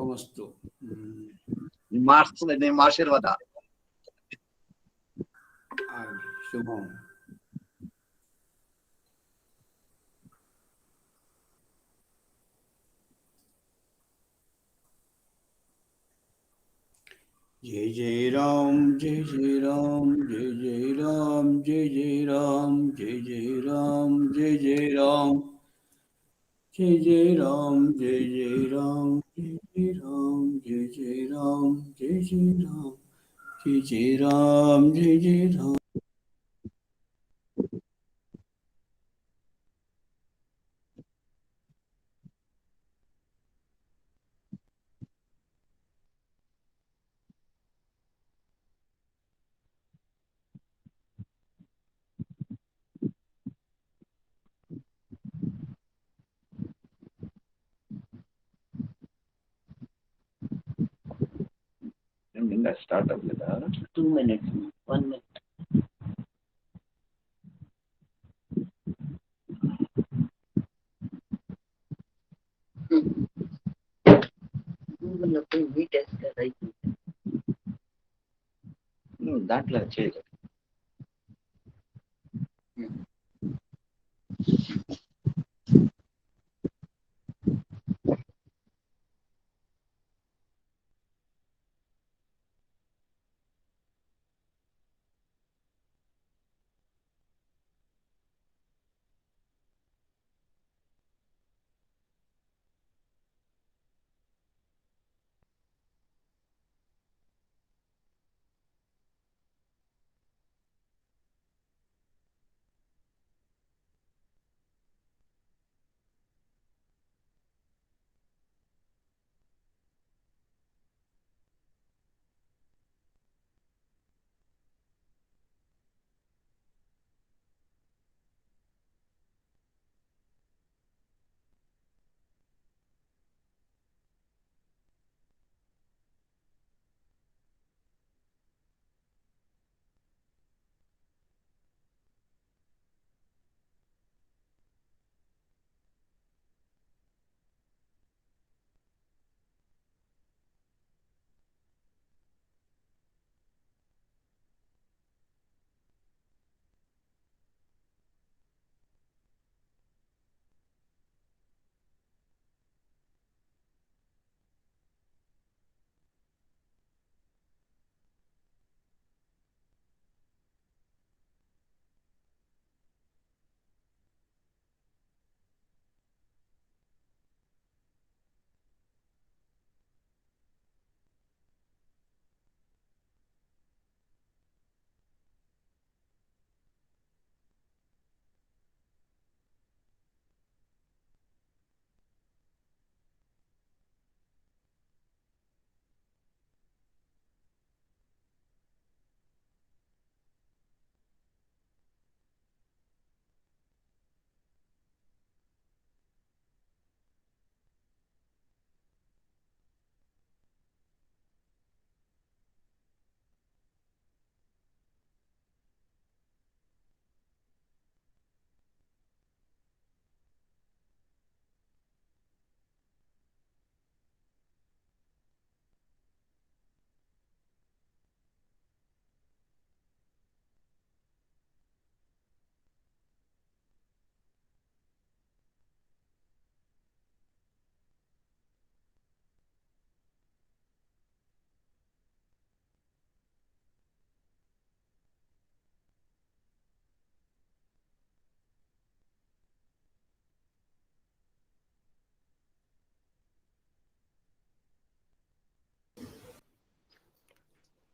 ಶುಭಮಸ್ತು. ನಿಮ್ಮ ಆಶೀರ್ವಾದ ಆಗಲಿ. ಶುಭಂ. जय जय राम जय जय राम जय जय राम जय जय राम जय जय राम जय जय राम जय जय राम जय जय राम जय जय राम जय जय राम जय जय राम जय जय राम जय जय राम. ನಿಮ್ಮಿಂದ ಸ್ಟಾರ್ಟ್ ಆಗಲಿಲ್ಲ. 2 minutes 1 minute. దాంట్లో చేయలేదు.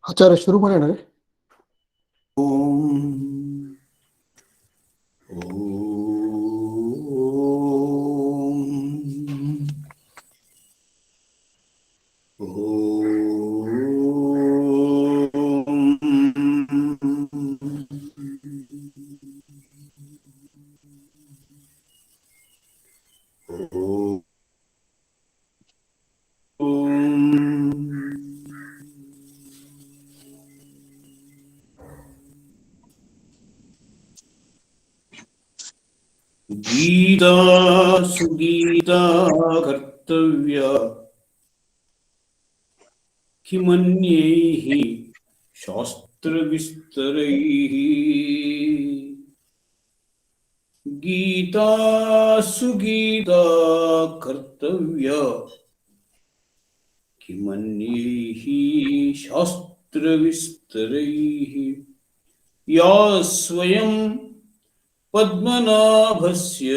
ಆಚಾರ್ಯ ಶುರು ಮಾಡೋಣ. ಓಂ ಗೀತಾ ಸುಗೀತಾ ಕರ್ತವ್ಯ किमन्यैः शास्त्रविस्तरैः गीता सुगीता कर्तव्या किमन्यैः शास्त्रविस्तरैः या स्वयं पद्मनाभस्य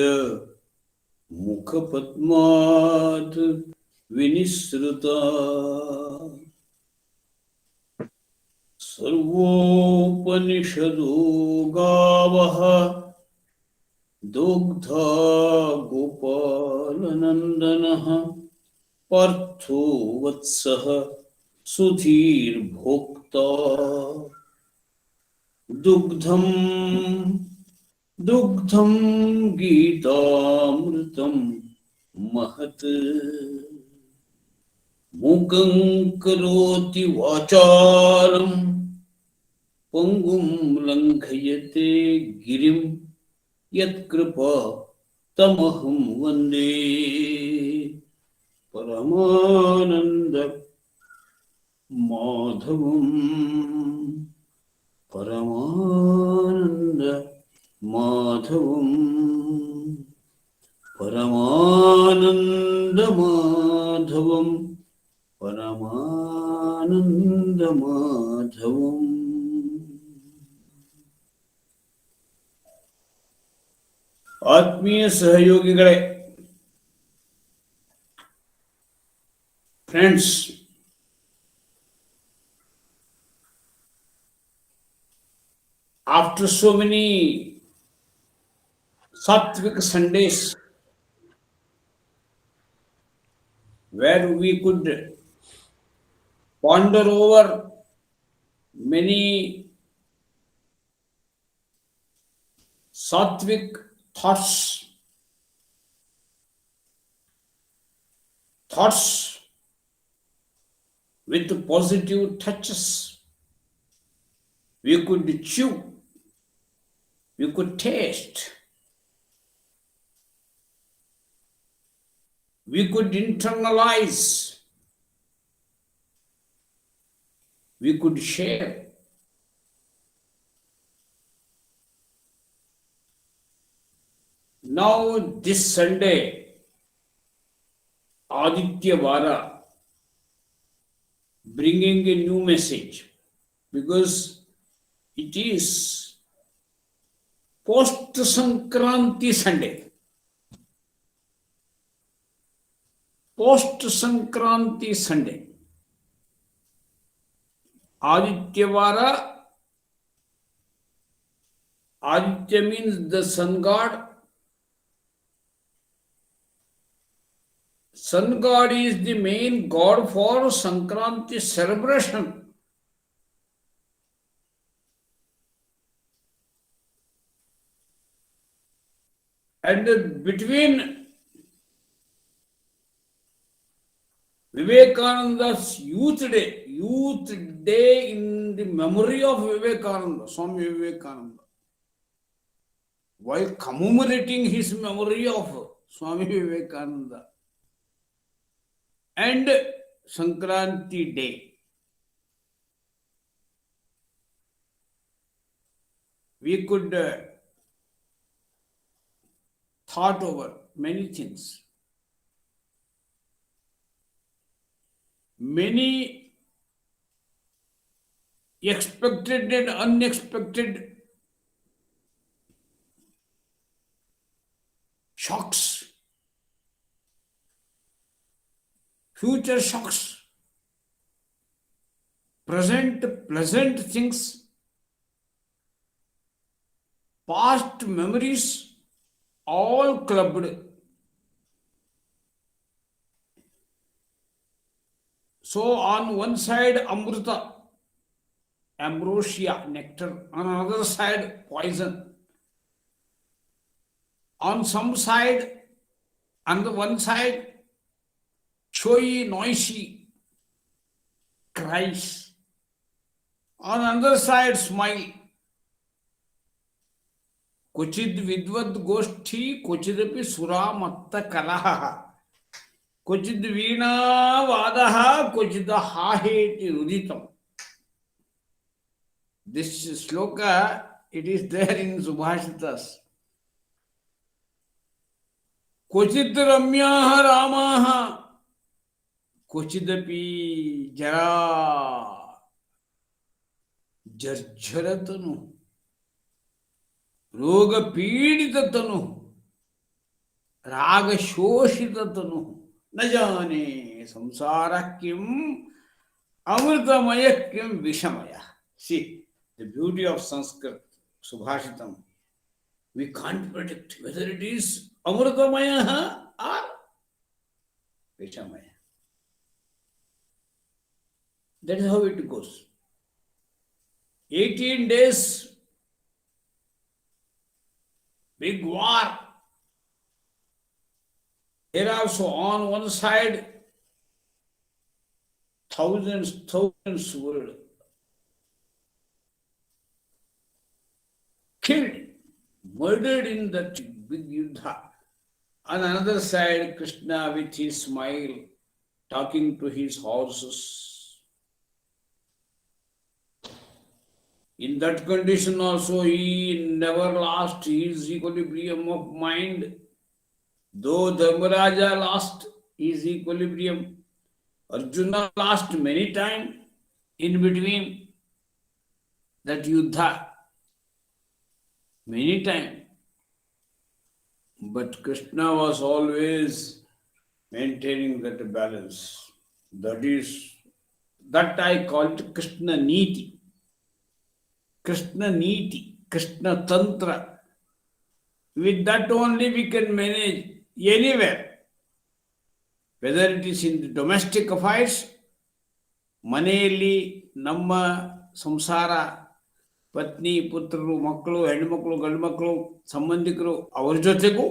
मुखपद्मात् विनिसृता सर्वोपनिषदो गावः दुग्धा गोपालनन्दनः पार्थो वत्सः सुधीर्भोक्ता दुग्धं दुग्धं गीतामृतं महत् मूकं करोति वाचालं पङ्गुं लङ्घयते गिरिं यत्कृपा तमहं वन्दे परमानन्द माधवम् परमानन्द माधवम् परमानन्द माधवम् परमानन्द माधवम् ಆತ್ಮೀಯ ಸಹಯೋಗಿಗಳೇ, friends, after so many Sattvic Sundays where we could ponder over many Sattvic thoughts with positive touches, we could chew, we could taste, we could internalize, we could share. Now this Sunday, Aditya Vara, bringing a new message, because it is post-Sankranti Sunday. Post-Sankranti Sunday. Aditya Vara, Aditya means the sun god. Sun god is the main god for Sankranti celebration. And between Vivekananda's youth day in the memory of Vivekananda, Swami Vivekananda, while commemorating his memory of Swami Vivekananda, and Sankranti Day, we could thought over many things. Many expected and unexpected shocks, future shocks, present pleasant things, past memories, all clubbed. So on one side Amrita, ambrosia, nectar, on another side poison. On some side, on the one side, showy, noisy cries. On another side, smile. Kuchid vidvad goshti, kuchidapi sura matta kalaha. Kochid Veena Vadaha Kochida Haheti Ruditam. This sloka, it is there in Subhashitas. Kochid Ramyaha Ramaha Kochidapi Jara Jarjaratanu Roga Piditatanu Raga Shoshitatanu Najane Samsara Kim Amritamaya Kim Vishamaya. See, the beauty of Sanskrit, Subhashitam, we can't predict whether it is Amritamaya or Vishamaya. That is how it goes. 18 days, big war. Here also on one side, thousands were killed, murdered in that big yuddha. On another side, Krishna with his smile, talking to his horses. In that condition also, he never lost his equilibrium of mind. Though Dharmaraja lost his equilibrium, Arjuna lost many times in between that yuddha. Many times. But Krishna was always maintaining that balance. That I call it Krishna Niti. Krishna Niti, Krishna Tantra. With that only we can manage anywhere. Whether it is in the domestic affairs, Maneli, Namma, Samsara, ಪತ್ನಿ ಪುತ್ರರು ಮಕ್ಕಳು ಹೆಣ್ಣುಮಕ್ಕಳು ಗಂಡು ಮಕ್ಕಳು ಸಂಬಂಧಿಕರು ಅವರ ಜೊತೆಗೂ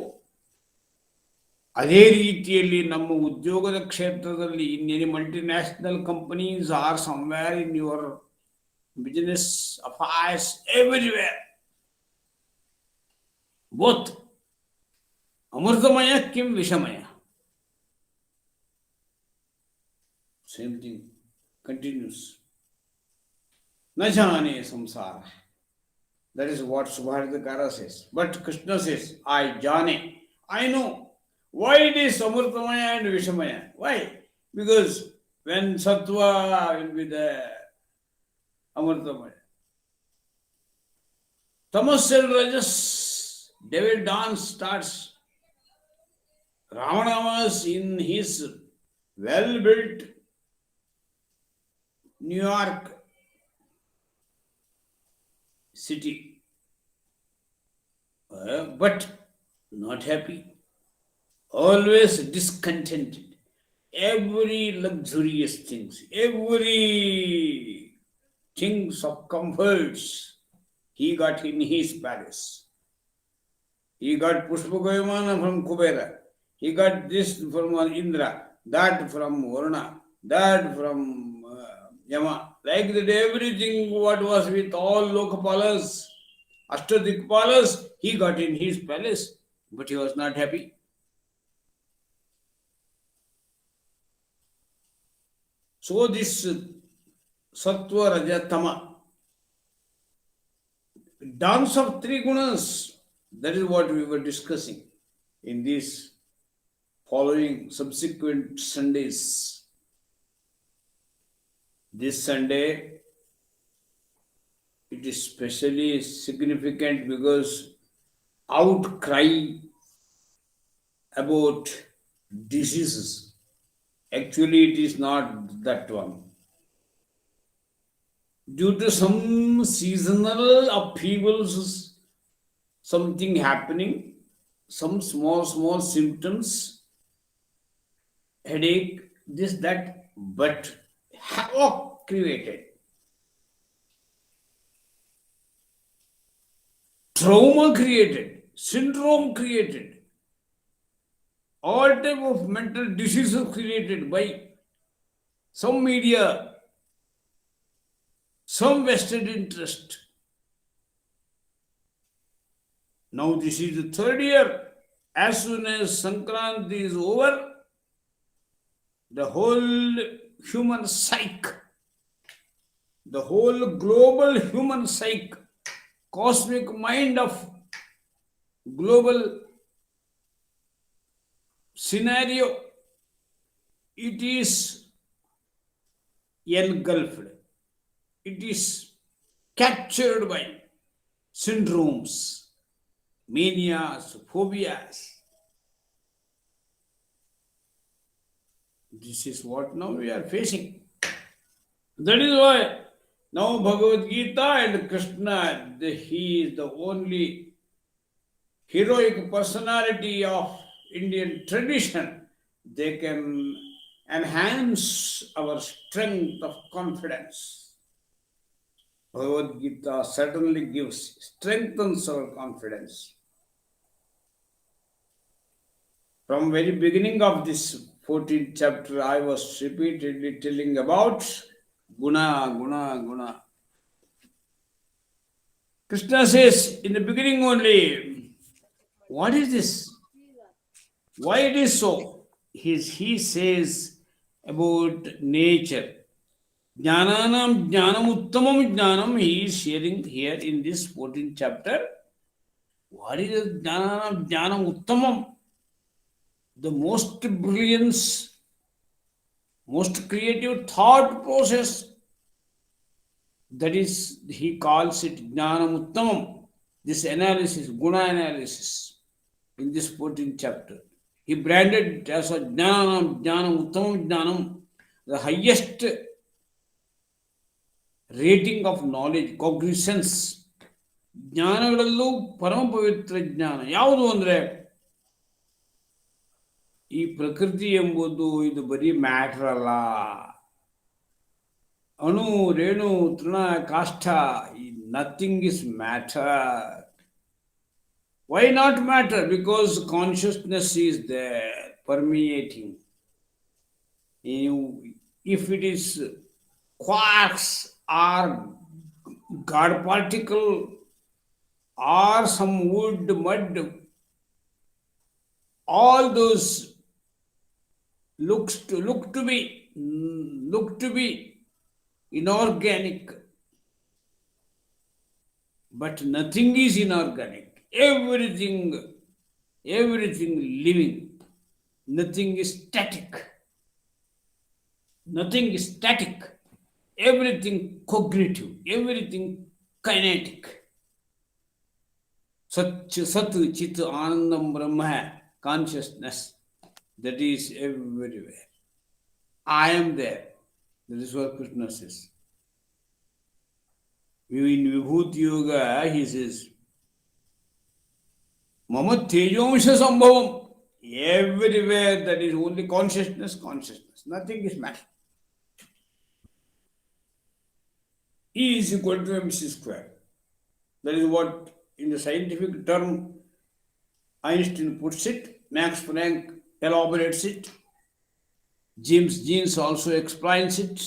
ಅದೇ ರೀತಿಯಲ್ಲಿ ನಮ್ಮ ಉದ್ಯೋಗದ ಕ್ಷೇತ್ರದಲ್ಲಿ in any multinational companies or somewhere in your business affairs everywhere both ಅಮೃತಮಯ ಕಿಂ ವಿಷಮಯ same thing continues Na jane samsara. That is what Subhadikara says. But Krishna says, I jane. I know. Why it is Amritamaya and Vishamaya? Why? Because when Sattva will be there, Amritamaya. Tamas and Rajas, devil dance starts. Ravana was in his well-built New York city, but not happy, always discontented. Every luxurious things, every things of comforts he got in his palace. He got Pushpagoyamana from Kubera, he got this from Indra, that from Varuna, that from Yama. Like that, everything what was with all Lokapalas, Ashtadikpalas, he got in his palace, but he was not happy. So this Sattva, Raja, Tama, dance of three gunas, that is what we were discussing in these following subsequent Sundays. This Sunday, it is especially significant because outcry about diseases. Actually, it is not that one. Due to some seasonal upheavals, something happening, some small symptoms, headache, this, that, but havoc created, trauma created, syndrome created, all type of mental diseases created by some media, some vested interest. Now this is the third year. As soon as Sankranti is over, the whole human psyche, the whole global human psyche, cosmic mind of global scenario, it is engulfed. It is captured by syndromes, manias, phobias. This is what now we are facing. That is why now Bhagavad Gita and Krishna, he is the only heroic personality of Indian tradition. They can enhance our strength of confidence. Bhagavad Gita certainly strengthens our confidence. From very beginning of this 14th chapter, I was repeatedly telling about guna, guna, guna. Krishna says in the beginning only, what is this? Why it is so? He says about nature. Jnananam jnanam uttamam jnanam, he is sharing here in this 14th chapter. What is jnananam jnanam uttamam? The most brilliance, most creative thought process. That is, he calls it jnanam uttamam. This analysis, guna analysis, in this 14th chapter. He branded it as a jnanam uttamam jnanam, the highest rating of knowledge, cognizance. ಜ್ಞಾನಗಳಲ್ಲೂ ಪರಮ ಪವಿತ್ರ ಜ್ಞಾನ ಯಾವುದು ಅಂದರೆ ಈ ಪ್ರಕೃತಿ ಎಂಬುದು ಇದು ಬರೀ matter ಅಲ್ಲ. ಅಣು ರೇಣು ತೃಣ ಕಾಷ್ಠ, nothing is matter. Why not matter? Because consciousness is there, permeating. If it is quarks or God particle or some wood, mud, all those look to be inorganic, but nothing is inorganic. Everything living. Nothing is static. Everything cognitive. Everything kinetic. Sat, Chit, Anandam, Brahma, consciousness. That is everywhere. I am there. That is what Krishna says. In Vibhuti Yoga, he says, Mama Tejomsha Sambhavam. Everywhere that is only consciousness. Nothing is matter. E is equal to mc square. That is what in the scientific term Einstein puts it. Max Planck elaborates it. James Jeans also explains it.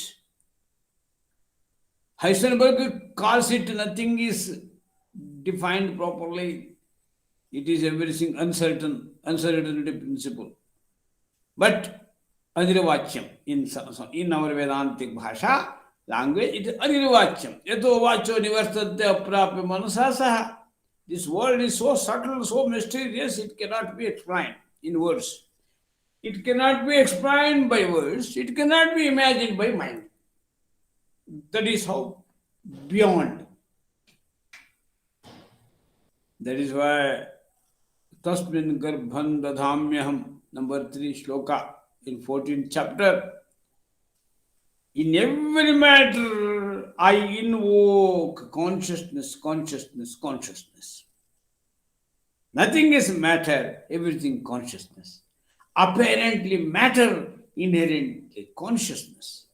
Heisenberg calls it nothing is defined properly. It is everything uncertainty principle. But Anirvachyam, in our Vedantic Bhasha language, it is Anirvachyam. Yato vacho nivartate aprapya manasasaha. This world is so subtle, so mysterious, it cannot be explained in words. It cannot be explained by words. It cannot be imagined by mind. That is how beyond. That is why Tasmin Garbhan Dadhamyaham, number 3 shloka in 14th chapter. In every matter, I invoke consciousness. Nothing is matter, everything consciousness. Apparently matter, inherently consciousness.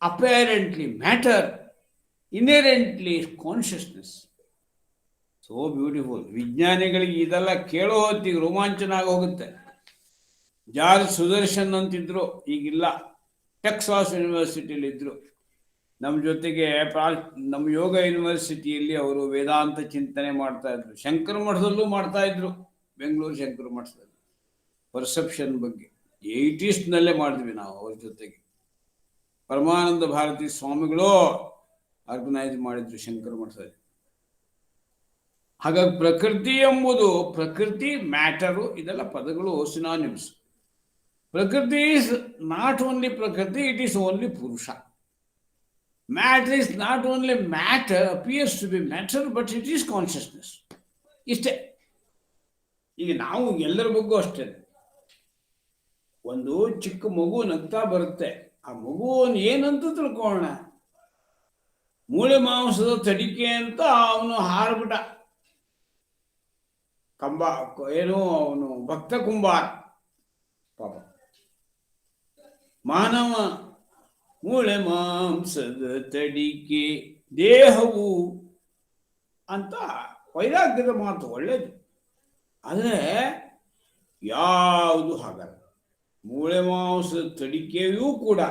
Apparently matter, inherently consciousness. So beautiful. ವಿಜ್ಞಾನಿಗಳಿಗೆ ಇದೆಲ್ಲ ಕೇಳೋ ಹೊತ್ತಿಗೆ ರೋಮಾಂಚನ ಆಗೋಗುತ್ತೆ. George Sudarshan ಅಂತಿದ್ರು, ಈಗಿಲ್ಲ. Texas ಯೂನಿವರ್ಸಿಟಿಯಲ್ಲಿ ಇದ್ರು. ನಮ್ಮ ಜೊತೆಗೆ ನಮ್ಮ ಯೋಗ ಯೂನಿವರ್ಸಿಟಿಯಲ್ಲಿ ಅವರು ವೇದಾಂತ ಚಿಂತನೆ ಮಾಡ್ತಾ ಇದ್ರು. ಶಂಕರ ಮಠದಲ್ಲೂ ಮಾಡ್ತಾ ಇದ್ರು, ಬೆಂಗಳೂರು ಶಂಕರ ಮಠದಲ್ಲಿ ಪರ್ಸೆಪ್ಷನ್ ಬಗ್ಗೆ. 80s ಮಾಡಿದ್ವಿ ನಾವು ಅವ್ರ ಜೊತೆಗೆ. ಪರಮಾನಂದ ಭಾರತಿ ಸ್ವಾಮಿಗಳು ಆರ್ಗನೈಸ್ ಮಾಡಿದ್ರು ಶಂಕರ ಮಠದಲ್ಲಿ. ಹಾಗಾಗಿ ಪ್ರಕೃತಿ ಎಂಬುದು, ಪ್ರಕೃತಿ, ಮ್ಯಾಟರು, ಇದೆಲ್ಲ ಪದಗಳು synonyms. Prakriti is not only prakriti, it is only purusha. Matter is not only matter, appears to be matter, but it is consciousness. ಇಷ್ಟೇ. ಈಗ ನಾವು ಎಲ್ಲರ ಬಗ್ಗೂ ಅಷ್ಟೇ. ಒಂದು ಚಿಕ್ಕ ಮಗು ನಗ್ತಾ ಬರುತ್ತೆ, ಆ ಮಗುವನ್ನು ಏನಂತ ತಿಳ್ಕೊಳ್ಳೋಣ? ಮೂಳೆ ಮಾಂಸದ ತಡಿಕೆ ಅಂತ ಅವನು ಹಾರ್ಬಿಟ್ಟ, ಏನು ಅವನು ಭಕ್ತ ಕುಂಬಾರ ಪಾಪ. ಮಾನವ ಮೂಳೆ ಮಾಂಸದ ತಡಿಕೆ ದೇಹವು ಅಂತ ವೈರಾಗ್ಯದ ಮಾತು ಒಳ್ಳೇದು. ಆದರೆ ಯಾವುದು ಹಾಗಲ್ಲ. ಮೂಳೆ ಮಾಂಸದ ತಡಿಕೆಯೂ ಕೂಡ,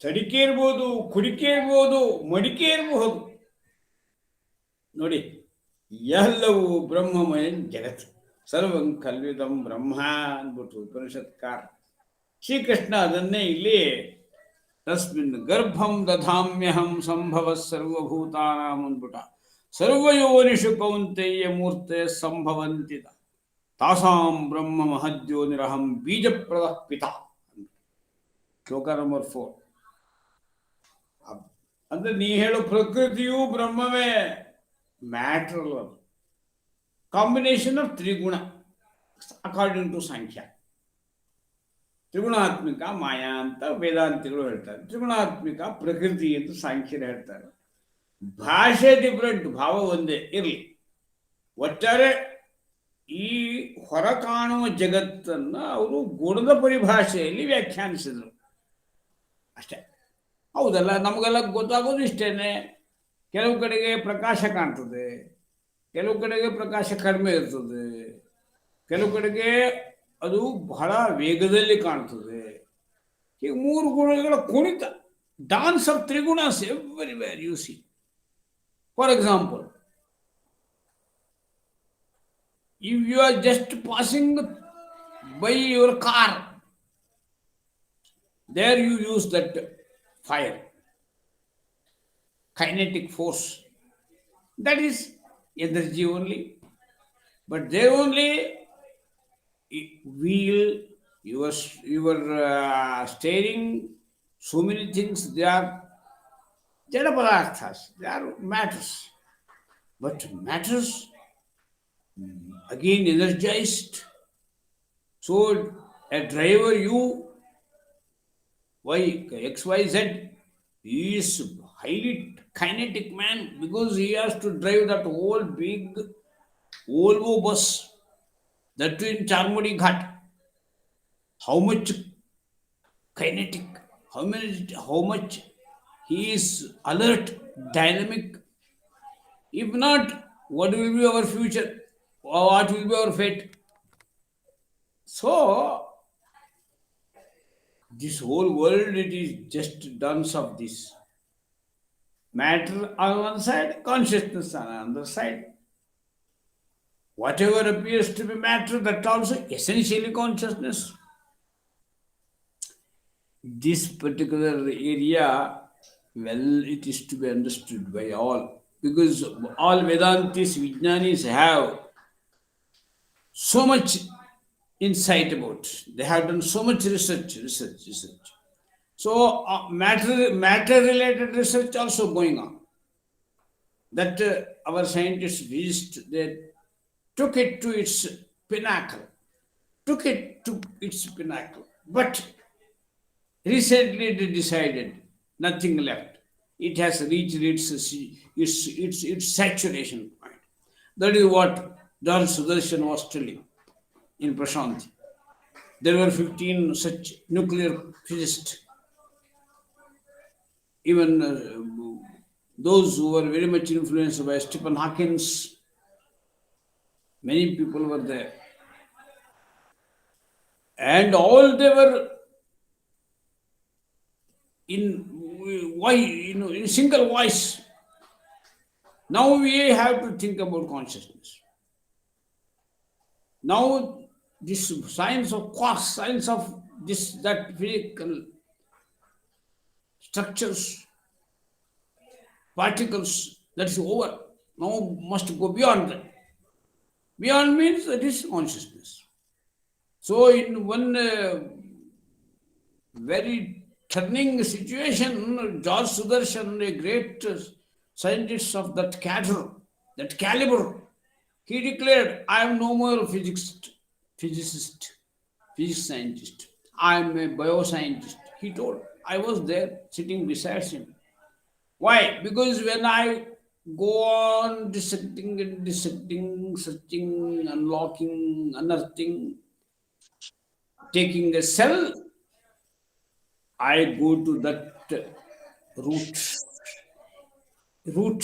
ತಡಿಕೆ ಇರ್ಬೋದು, ಕುಡಿಕೆ ಇರ್ಬೋದು, ಮಡಿಕೆ ಇರಬಹುದು. ನೋಡಿ, ಎಲ್ಲವೂ ಬ್ರಹ್ಮಮಯ ಜಗತ್ತು. ಸರ್ವಂ ಕಲ್ವಿದಂ ಬ್ರಹ್ಮ ಅಂದ್ಬಿಟ್ಟು ಉಪನಿಷತ್ಕಾರ ಶ್ರೀಕೃಷ್ಣ ಅದನ್ನೇ ಇಲ್ಲಿ ತಸ್ಮಿನ್ ಗರ್ಭಂ ದಧಾಮ್ಯಹಂ ಸಂಭವ ಸರ್ವಭೂತಾನಾಂ ಅಂದ್ಬಿಟ್ಟ. ಸರ್ವಯೋನಿಷು ಕೌಂತೆಯ ಮೂರ್ತೆ ಸಂಭವಂತಿದ ತಾಸಾಂ ಬ್ರಹ್ಮ ಮಹದ್ಯೋನಿರಹಂ ಬೀಜಪ್ರದ ಪಿತ. ಶ್ಲೋಕ ನಂಬರ್ 4. ಅಂದ್ರೆ ನೀ ಹೇಳೋ ಪ್ರಕೃತಿಯು ಬ್ರಹ್ಮವೇ, ಮ್ಯಾಟರ್ ಅಲ್ಲ. ಕಾಂಬಿನೇಷನ್ ಆಫ್ ತ್ರಿಗುಣ ಅಕಾರ್ಡಿಂಗ್ ಟು ಸಾಂಖ್ಯ. ತ್ರಿಗುಣಾತ್ಮಿಕ ಮಾಯಾ ಅಂತ ವೇದಾಂತಿಗಳು ಹೇಳ್ತಾರೆ, ತ್ರಿಗುಣಾತ್ಮಿಕ ಪ್ರಕೃತಿ ಎಂದು ಸಾಂಖ್ಯರು ಹೇಳ್ತಾರೆ. ಭಾಷೆ ಡಿಫ್ರೆಂಟ್, ಭಾವ ಒಂದೇ ಇರಲಿ. ಒಟ್ಟಾರೆ ಈ ಹೊರ ಕಾಣುವ ಜಗತ್ತನ್ನ ಅವರು ಗುಣದ ಪರಿಭಾಷೆಯಲ್ಲಿ ವ್ಯಾಖ್ಯಾನಿಸಿದರು ಅಷ್ಟೇ. ಹೌದಲ್ಲ, ನಮಗೆಲ್ಲ ಗೊತ್ತಾಗೋದು ಇಷ್ಟೇನೆ. ಕೆಲವು ಕಡೆಗೆ ಪ್ರಕಾಶ ಕಾಣ್ತದೆ, ಕೆಲವು ಕಡೆಗೆ ಪ್ರಕಾಶ ಕಡಿಮೆ ಇರ್ತದೆ, ಕೆಲವು ಕಡೆಗೆ ಅದು ಬಹಳ ವೇಗದಲ್ಲಿ ಕಾಣ್ತದೆ. ಈಗ 3 ಗುಣಗಳ ಕುಣಿತ, ಡಾನ್ಸ್ ಆಫ್ ತ್ರಿಗುಣಸ್ everywhere you see. For example, if you are just passing by your car, there you use that fire, kinetic force, that is energy only. But there only wheel, your steering, so many things, they are jada padarthas, they are matters. But matters again energized. So a driver, XYZ, he is highly kinetic man because he has to drive that whole big Volvo bus, that too in Charmodi Ghat. How much kinetic, how much he is alert, dynamic. If not, what will be our future? What will be our fate? So this whole world, it is just dance of this. Matter on one side, consciousness on the other side. Whatever appears to be matter, that also essentially consciousness. This particular area, well, it is to be understood by all, because all Vedantis, Vijnanis have so much insight about. They have done so much research. So matter-related research also going on. That our scientists reached, they took it to its pinnacle. But recently they decided nothing left. It has reached its saturation point. That is what John Sudarshan was telling in Prashanti. There were 15 such nuclear physicists. Even those who were very much influenced by Stephen Hawking, many people were there. And all they were in single voice. Now we have to think about consciousness. Now this science of quarks, science of this, that physical structures, particles, that is over. Now must go beyond that. Beyond means that is consciousness. So in one very turning situation, George Sudarshan, a great scientist of that caliber, he declared, I am no more a physicist, physics scientist. I am a bioscientist. He told. I was there sitting beside him. Why? Because when I go on dissecting and dissecting, searching, unlocking, unearthing, taking a cell, I go to that root. Root.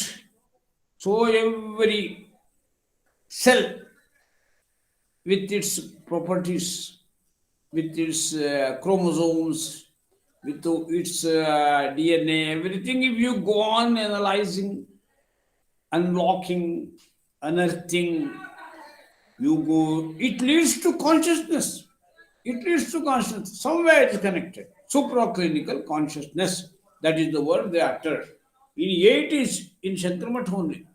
So every cell with its properties, with its chromosomes, with its DNA, everything, if you go on analyzing, unlocking, unearthing, you go, it leads to consciousness. It leads to consciousness. Somewhere it is connected. Supraclinical consciousness. That is the word they uttered. In 80s, in Shankarmat only,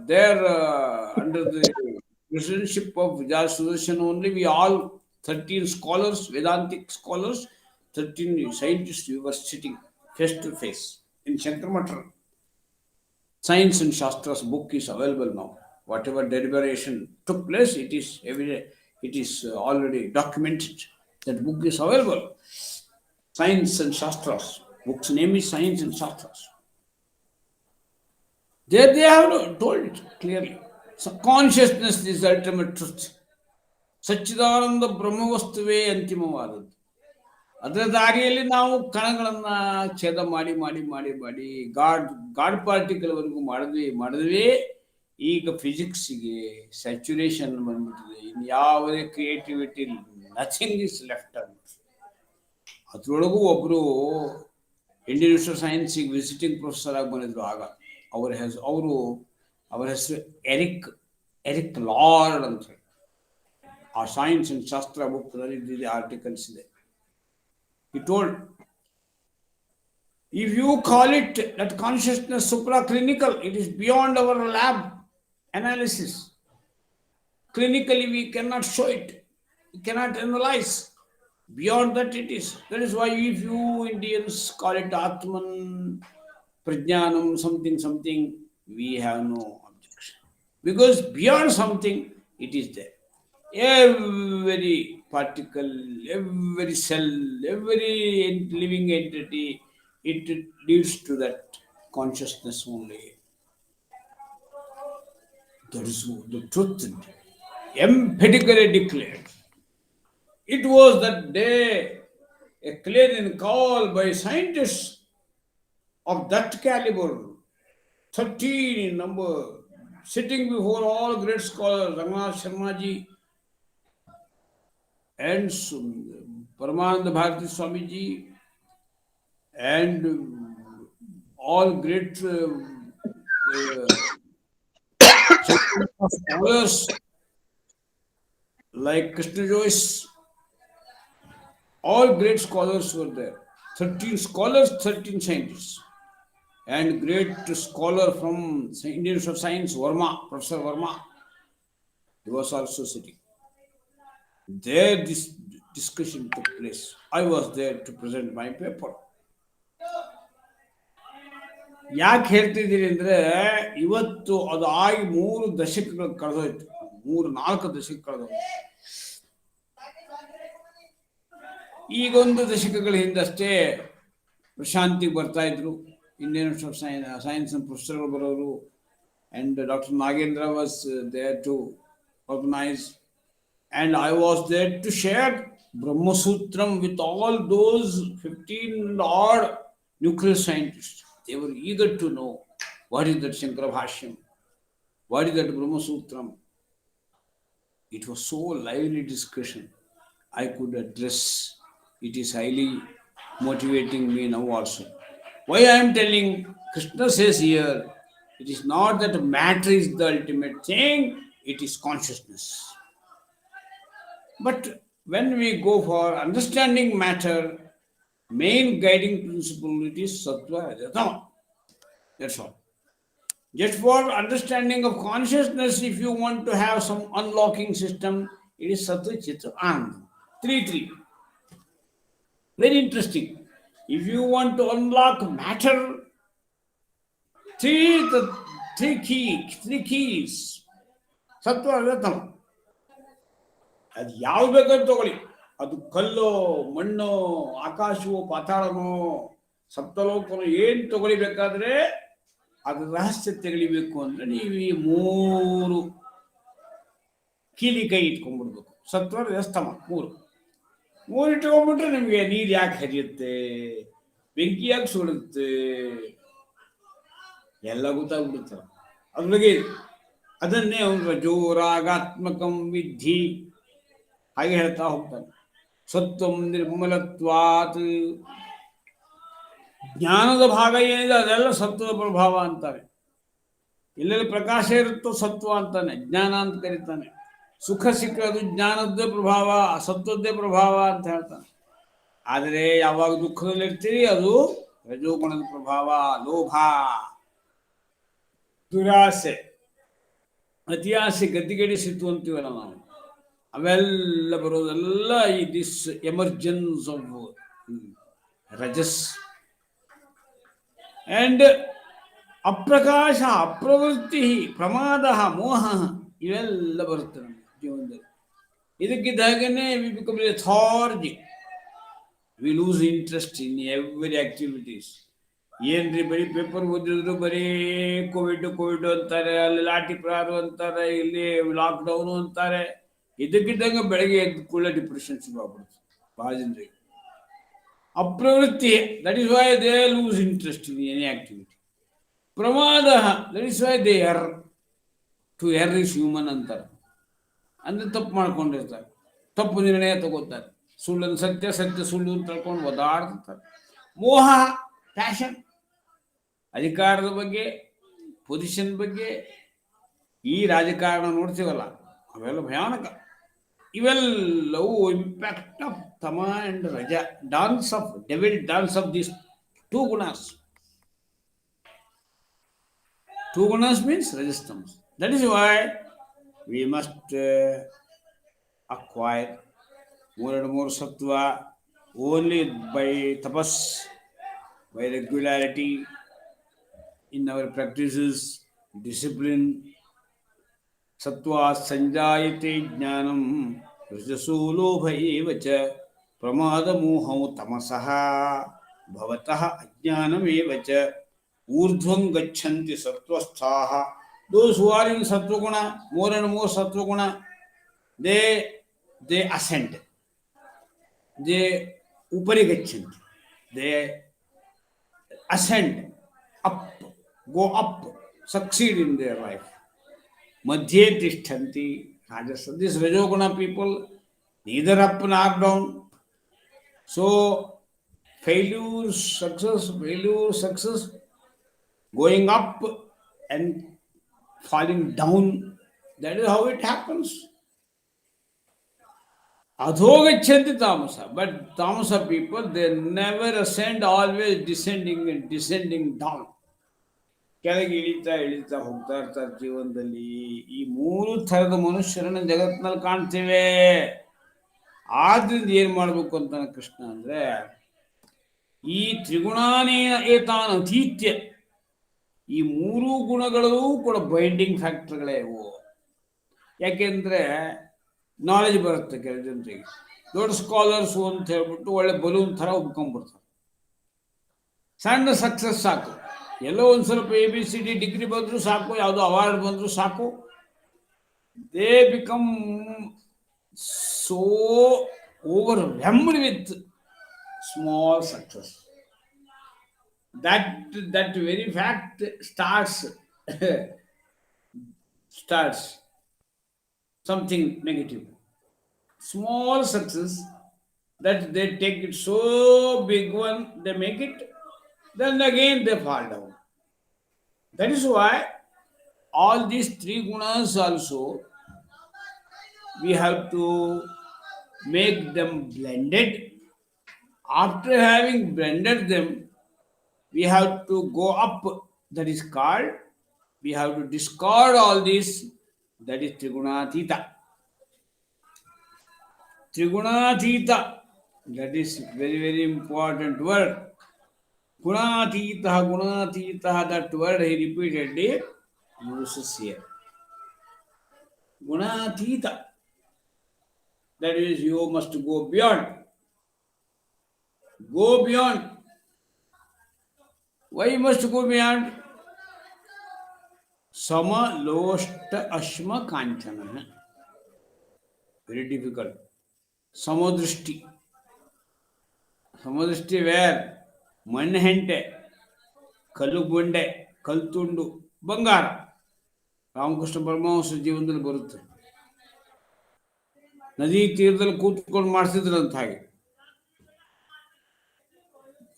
there under the presidency of Vijay Sudarshan only, we all 13 scholars, Vedantic scholars, 13 scientists, we were sitting face to face in Shankarmat. Science and Shastras book is available now. Whatever deliberation took place, it is already documented. That book is available. Science and Shastras. Book's name is Science and Shastras. There they have told it clearly. So consciousness is the ultimate truth. ಸಚ್ಚಿದಾನಂದ ಬ್ರಹ್ಮವಸ್ತುವೇ ಅಂತಿಮವಾದದ್ದು. ಅದರ ದಾರಿಯಲ್ಲಿ ನಾವು ಕಣಗಳನ್ನ ಛೇದ ಮಾಡಿ ಮಾಡಿ ಮಾಡಿ ಮಾಡಿ god ಪಾರ್ಟಿಕಲ್ವರೆಗೂ ಮಾಡಿದ್ವಿ. ಈಗ ಫಿಸಿಕ್ಸ್ಗೆ saturation ಬಂದ್ಬಿಟ್ಟಿದೆ. ಇನ್ಯಾವುದೇ ಕ್ರಿಯೇಟಿವಿಟಿ, ನಥಿಂಗ್ ಇಸ್ ಲೆಫ್ಟ್ ಅಂತ. ಅದ್ರೊಳಗೂ ಒಬ್ರು ಇಂಡಿಯನ್ ಇನ್ಸ್ಟಿಟ್ಯೂಟ್ ಆಫ್ ಸೈನ್ಸಿಗೆ ವಿಸಿಟಿಂಗ್ ಪ್ರೊಫೆಸರ್ ಆಗಿ ಬಂದಿದ್ರು. ಆಗ ಅವರ ಹೆಸರು ಎರಿಕ್ ಲಾರ್ಡ್ ಅಂತ ಹೇಳಿ. ಆ ಸೈನ್ಸ್ ಅಂಡ್ ಶಾಸ್ತ್ರ ಬುಕ್ನಲ್ಲಿ ಆರ್ಟಿಕಲ್ಸ್ ಇದೆ. He told, if you call it that consciousness supraclinical, it is beyond our lab analysis. Clinically, we cannot show it. We cannot analyze. Beyond that it is. That is why if you Indians call it Atman, Prajnanam, something, we have no objection. Because beyond something, it is there. Every particle, every cell, every living entity, it leads to that consciousness only. That is the truth emphatically declared. It was that day a clarion call by scientists of that caliber, 13 in number, sitting before all great scholars, Ramachandra.G and Paramananda Bharati Swamiji and all great scholars like Krishna Joyce, all great scholars were there. 13 scholars, 13 scientists. And great scholar from Indian Institute of Science, Verma, Professor Verma, he was also sitting. There this discussion took place. I was there to present my paper. ಯಾಕೆ ಹೇಳ್ತಿದ್ದೀರಿ ಅಂದರೆ, ಇವತ್ತು ಅದು ಆಗಿ 3 ದಶಕಗಳು ಕಳೆದೋಯ್ತು. 3-4 ದಶಕ ಕಳೆದೋಯ್ತು. ಈಗೊಂದು ದಶಕಗಳ ಹಿಂದಷ್ಟೇ ಪ್ರಶಾಂತಿಗೆ ಬರ್ತಾ ಇದ್ರು ಇಂಡಿಯನ್ ಇನ್ಸ್ಟಿಟ್ಯೂಟ್ ಆಫ್ ಸೈನ್ಸ್ ಪ್ರೊಫೆಸರ್ಗಳು ಬರೋರು. And Dr. Nagendra was there to organize. And I was there to share Brahma Sutram with all those 15 odd nuclear scientists. They were eager to know what is that Shankara Bhashyam, what is that Brahma Sutram. It was so lively discussion. I could address. It is highly motivating me now also. Why I am telling, Krishna says here, it is not that matter is the ultimate thing, it is consciousness. But when we go for understanding matter, main guiding principle it is sattva rajatama. That's all. Just for understanding of consciousness, if you want to have some unlocking system, it is sattva chitta ananda. Three. Very interesting. If you want to unlock matter, three keys. Sattva rajatama. ಅದು ಯಾವ್ದು ಬೇಕಾದ್ರೂ ತಗೊಳ್ಳಿ, ಅದು ಕಲ್ಲೋ ಮಣ್ಣೋ ಆಕಾಶವೋ ಪಾತಾಳನೋ ಸಪ್ತಲೋಕನೋ ಏನು ತಗೊಳ್ಬೇಕಾದ್ರೆ ಅದು ರಹಸ್ಯ ತೆಗಳಿಬೇಕು ಅಂದ್ರೆ ನೀವು ಈ ಮೂರು ಕೀಲಿ ಕೈ ಇಟ್ಕೊಂಡ್ಬಿಡ್ಬೇಕು. ಸತ್ವ ರಜಸ್ತಮ ಮೂರು ಇಟ್ಕೊಂಡ್ಬಿಟ್ರೆ ನಿಮಗೆ ನೀರು ಯಾಕೆ ಹರಿಯುತ್ತೆ, ಬೆಂಕಿ ಯಾಕೆ ಸುಡುತ್ತೆ ಎಲ್ಲ ಗೊತ್ತಾಗ್ಬಿಡುತ್ತೆ. ಅದ್ರಿಗೆ ಅದನ್ನೇ ಅವನು ರಜೋರಾಗಾತ್ಮಕಂ ವಿಧಿ ಹಾಗೆ ಹೇಳ್ತಾ ಹೋಗ್ತಾನೆ. ಸತ್ವಂ ನಿರ್ಮಲತ್ವಾತ್, ಜ್ಞಾನದ ಭಾಗ ಏನಿದೆ ಅದೆಲ್ಲ ಸತ್ವದ ಪ್ರಭಾವ ಅಂತಾರೆ. ಎಲ್ಲೆಲ್ಲಿ ಪ್ರಕಾಶ ಇರುತ್ತೋ ಸತ್ವ ಅಂತಾನೆ, ಜ್ಞಾನ ಅಂತ ಕರೀತಾನೆ. ಸುಖ ಸಿಕ್ಕದು ಜ್ಞಾನದ್ದೇ ಪ್ರಭಾವ, ಸತ್ವದ್ದೇ ಪ್ರಭಾವ ಅಂತ ಹೇಳ್ತಾನೆ. ಆದರೆ ಯಾವಾಗ ದುಃಖದಲ್ಲಿರ್ತೀರಿ ಅದು ರಜೋಗುಣದ ಪ್ರಭಾವ. ಲೋಭ, ದುರಾಸೆ, ಅತಿಯಾಸೆ ಗತಿಗೆಡಿಸಿತು ಅಂತೀವಲ್ಲ ನಾವು, ಅವೆಲ್ಲ ಬರೋದೆಲ್ಲ ಈ ದಿಸ್ ಎಮರ್ಜೆನ್ಸ್ ಆಫ್ ರಜಸ್. ಅಂಡ್ ಅಪ್ರಕಾಶ, ಅಪ್ರವೃತ್ತಿ, ಪ್ರಮಾದ, ಮೋಹ ಇವೆಲ್ಲ ಬರುತ್ತೆ ನಮ್ಮ ಜೀವನದಲ್ಲಿ. ಇದಕ್ಕಿದ್ದ ಹಾಗೇನೆ we become lethargy, we lose interest in every activities. ಏನ್ರಿ ಬರೀ ಪೇಪರ್ ಓದಿದ್ರು ಬರೀ ಕೋವಿಡ್ ಅಂತಾರೆ, ಅಲ್ಲಿ ಲಾಠಿ ಪ್ರಾರು ಅಂತಾರೆ, ಇಲ್ಲಿ ಲಾಕ್ಡೌನು ಅಂತಾರೆ. ಇದಕ್ಕಿದ್ದಂಗೆ ಬೆಳಗ್ಗೆ ಎದ್ದು ಕೂಡಲೇ ಡಿಪ್ರೆಷನ್ ಶುರು ಆಗ್ಬಿಡುತ್ತೆ ಭಾಳ ಜನರಿಗೆ. ಅಪ್ರವೃತ್ತಿ, that is why they lose interest in any activity. ಪ್ರಮಾದ, that is why they err. To err is human ಅಂತಾರೆ. ಅಂದರೆ ತಪ್ಪು ಮಾಡ್ಕೊಂಡಿರ್ತಾರೆ, ತಪ್ಪು ನಿರ್ಣಯ ತಗೋತಾರೆ, ಸುಳ್ಳನ್ನು ಸತ್ಯ, ಸತ್ಯ ಸುಳ್ಳು ಅಂತ ತಿಳ್ಕೊಂಡು ಒದಾಡ್ತಾರೆ. ಮೋಹ, ಪ್ಯಾಷನ್, ಅಧಿಕಾರದ ಬಗ್ಗೆ, ಪೊಸಿಷನ್ ಬಗ್ಗೆ. ಈ ರಾಜಕಾರಣ ನೋಡ್ತೀವಲ್ಲ ಅವೆಲ್ಲ ಭಯಾನಕ. ಇವೆಲ್ಲವೂ ಇಂಪ್ಯಾಕ್ಟ್ ಆಫ್ ತಮ ಅಂಡ್ ರಜ, dance of devil, dance of these two ಗುಣಾಸ್. Two gunas means rajastams. That is why we must acquire more and more sattva only by tapas, by regularity in our practices, discipline. Sattva sanjayate jnanam rajaso lobha eva cha pramada mohau tamasaha bhavatah ajnanam eva cha ಊರ್ಧ್ವಂ ಗಚ್ಚಂತಿ ಸತ್ವಸ್ಥಾಃ. Those who are in sattva-guna, more and more sattva-guna, they ascend, they upari gachanti, they ascend up, go up, succeed in their life. Madhye tishthanti rajasa. These rajoguna people neither up nor down. So failure, success, going up and falling down, that is how it happens. Adhogachanti tamasa. But tamasa people, they never ascend, always descending down. ಕೆಳಗೆ ಇಳಿತಾ ಹೋಗ್ತಾ ಇರ್ತಾರೆ ಜೀವನದಲ್ಲಿ. ಈ ಮೂರು ಥರದ ಮನುಷ್ಯರನ್ನ ಜಗತ್ತಿನಲ್ಲಿ ಕಾಣ್ತೇವೆ. ಆದ್ರಿಂದ ಏನ್ ಮಾಡ್ಬೇಕು ಅಂತಾನೆ ಕೃಷ್ಣ ಅಂದ್ರೆ, ಈ ತ್ರಿಗುಣಾನೇನ ಏತಾನ್ ಅತೀತ್ಯ, ಈ ಮೂರು ಗುಣಗಳು ಕೂಡ ಬೈಂಡಿಂಗ್ ಫ್ಯಾಕ್ಟರ್ಗಳೇ ಇವು. ಯಾಕೆಂದ್ರೆ ನಾಲೆಜ್ ಬರುತ್ತೆ ಕೆಲ ಜನರಿಗೆ. ದೊಡ್ಡ ಸ್ಕಾಲರ್ಸು ಅಂತ ಹೇಳ್ಬಿಟ್ಟು ಒಳ್ಳೆ ಬಲೂನ್ ಥರ ಉಬ್ಕೊಂಡ್ಬಿಡ್ತಾರೆ. ಸಣ್ಣ ಸಕ್ಸಸ್ ಸಾಕು, ಎಲ್ಲೋ ಒಂದು ಸ್ವಲ್ಪ ABCD ಡಿಗ್ರಿ ಬಂದರೂ ಸಾಕು, ಯಾವುದೋ ಅವಾರ್ಡ್ ಬಂದರೂ ಸಾಕು, they become so overwhelmed with small success. That very fact starts something negative. Small success, that they take it so big one, they make it, then again they fall down. That is why all these three gunas also we have to make them blended. After having blended them, we have to go up. That is called, we have to discard all this. That is Trigunathita. Trigunathita. That is very, very important word. Gunathita, Gunathita, that word he repeatedly uses here. Gunathita. That is, you must go beyond. Go beyond. Why you must go beyond? Sama, Loshta, Ashma, Kanchana. Very difficult. Samodrishti. Samodrishti where? Manhente, Kalubunde, Kaltundu, Bangara. Ramakrishna Paramahamsa ಜೀವನದಲ್ಲಿ ಬರುತ್ತೆ. ನದಿ ತೀರದಲ್ಲಿ ಕೂತ್ಕೊಂಡು ಮಾಡಿಸಿದ್ರಂತ ಹಾಗೆ.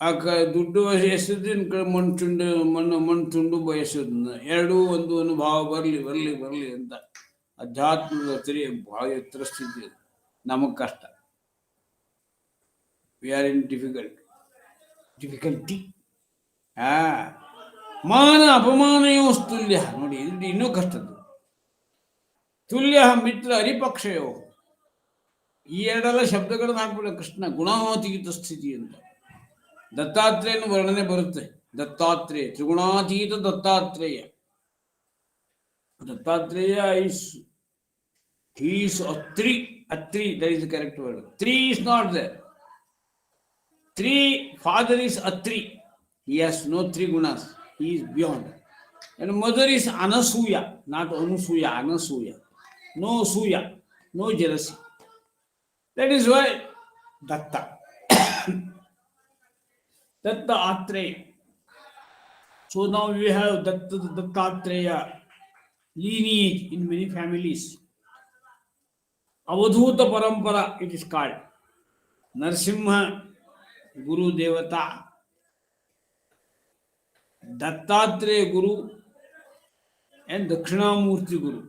ಆ ದುಡ್ಡು ಎಸೆದಿನ ಮಣ್ಣು ತುಂಡು ಬಯಸೋದನ್ನ ಎರಡೂ ಒಂದು ಅನುಭವ ಬರಲಿ ಅಂತ ಅಧ್ಯಾತ್ಮದ ಬಹಳ ಎತ್ತರ ಸ್ಥಿತಿ. ನಮಗೆ ಕಷ್ಟ. We are in difficulty. ಮಾನ ಅಪಮಾನಯೋಸ್ತುಲ್ಯ. ನೋಡಿ, ಇದು ಇನ್ನೂ ಕಷ್ಟದ್ದು. ತುಲ್ಯ ಮಿತ್ರ ಹರಿಪಕ್ಷಯೋ. ಈ ಎರಡೆಲ್ಲ ಶಬ್ದಗಳನ್ನು ಹಾಕ್ಬಿಡ ಕೃಷ್ಣ. ಗುಣಾತೀತ ಸ್ಥಿತಿ ಅಂತ ದತ್ತಾತ್ರೇಯನ ವರ್ಣನೆ ಬರುತ್ತೆ. Dattatreya, ತ್ರಿಗುಣಾತೀತ Dattatreya. Dattatreya he is Atri. That is the correct word. Three is not there. Father is Atri. He has no three gunas. He is beyond. And mother is Anasuya, not Anusuya, Anasuya. No Suya, no jealousy. That is why Datta. Datta Atreya. So now we have Dattatreya lineage in many families. Avadhuta Parampara, it is called. Narsimha, Guru Devata. Dattatreya Guru and Dakshinamurti Guru.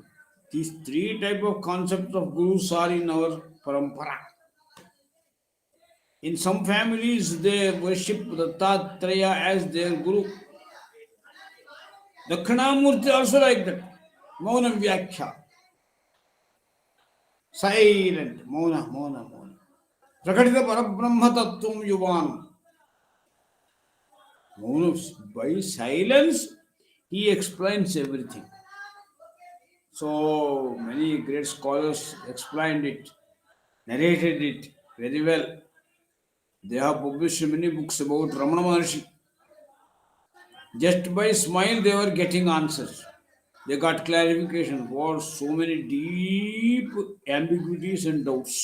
These three type of concepts of gurus are in our parampara. In some families, they worship Dattatreya as their guru. Dakshinamurti also like that. Mauna Vyakhya. Silent. Mauna. Prakatita Parabrahma Tattvam Yuvanam. By silence, he explains everything. So many great scholars explained it, narrated it very well. They have published many books about Ramana Maharshi. Just by smile, they were getting answers. They got clarification for so many deep ambiguities and doubts.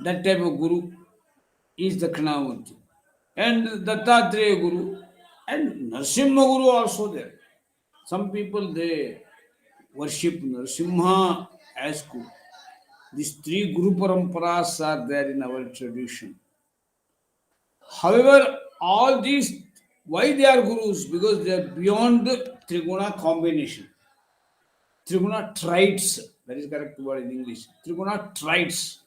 That type of guru is the Dakshinamurti. And Dattatreya Guru and Narsimha Guru also there. Some people, they worship Narsimha as Guru. These three Guru Paramparas are there in our tradition. However, all these, why they are Gurus? Because they are beyond the Triguna combination. Triguna triads, that is correct word in English. Triguna triads.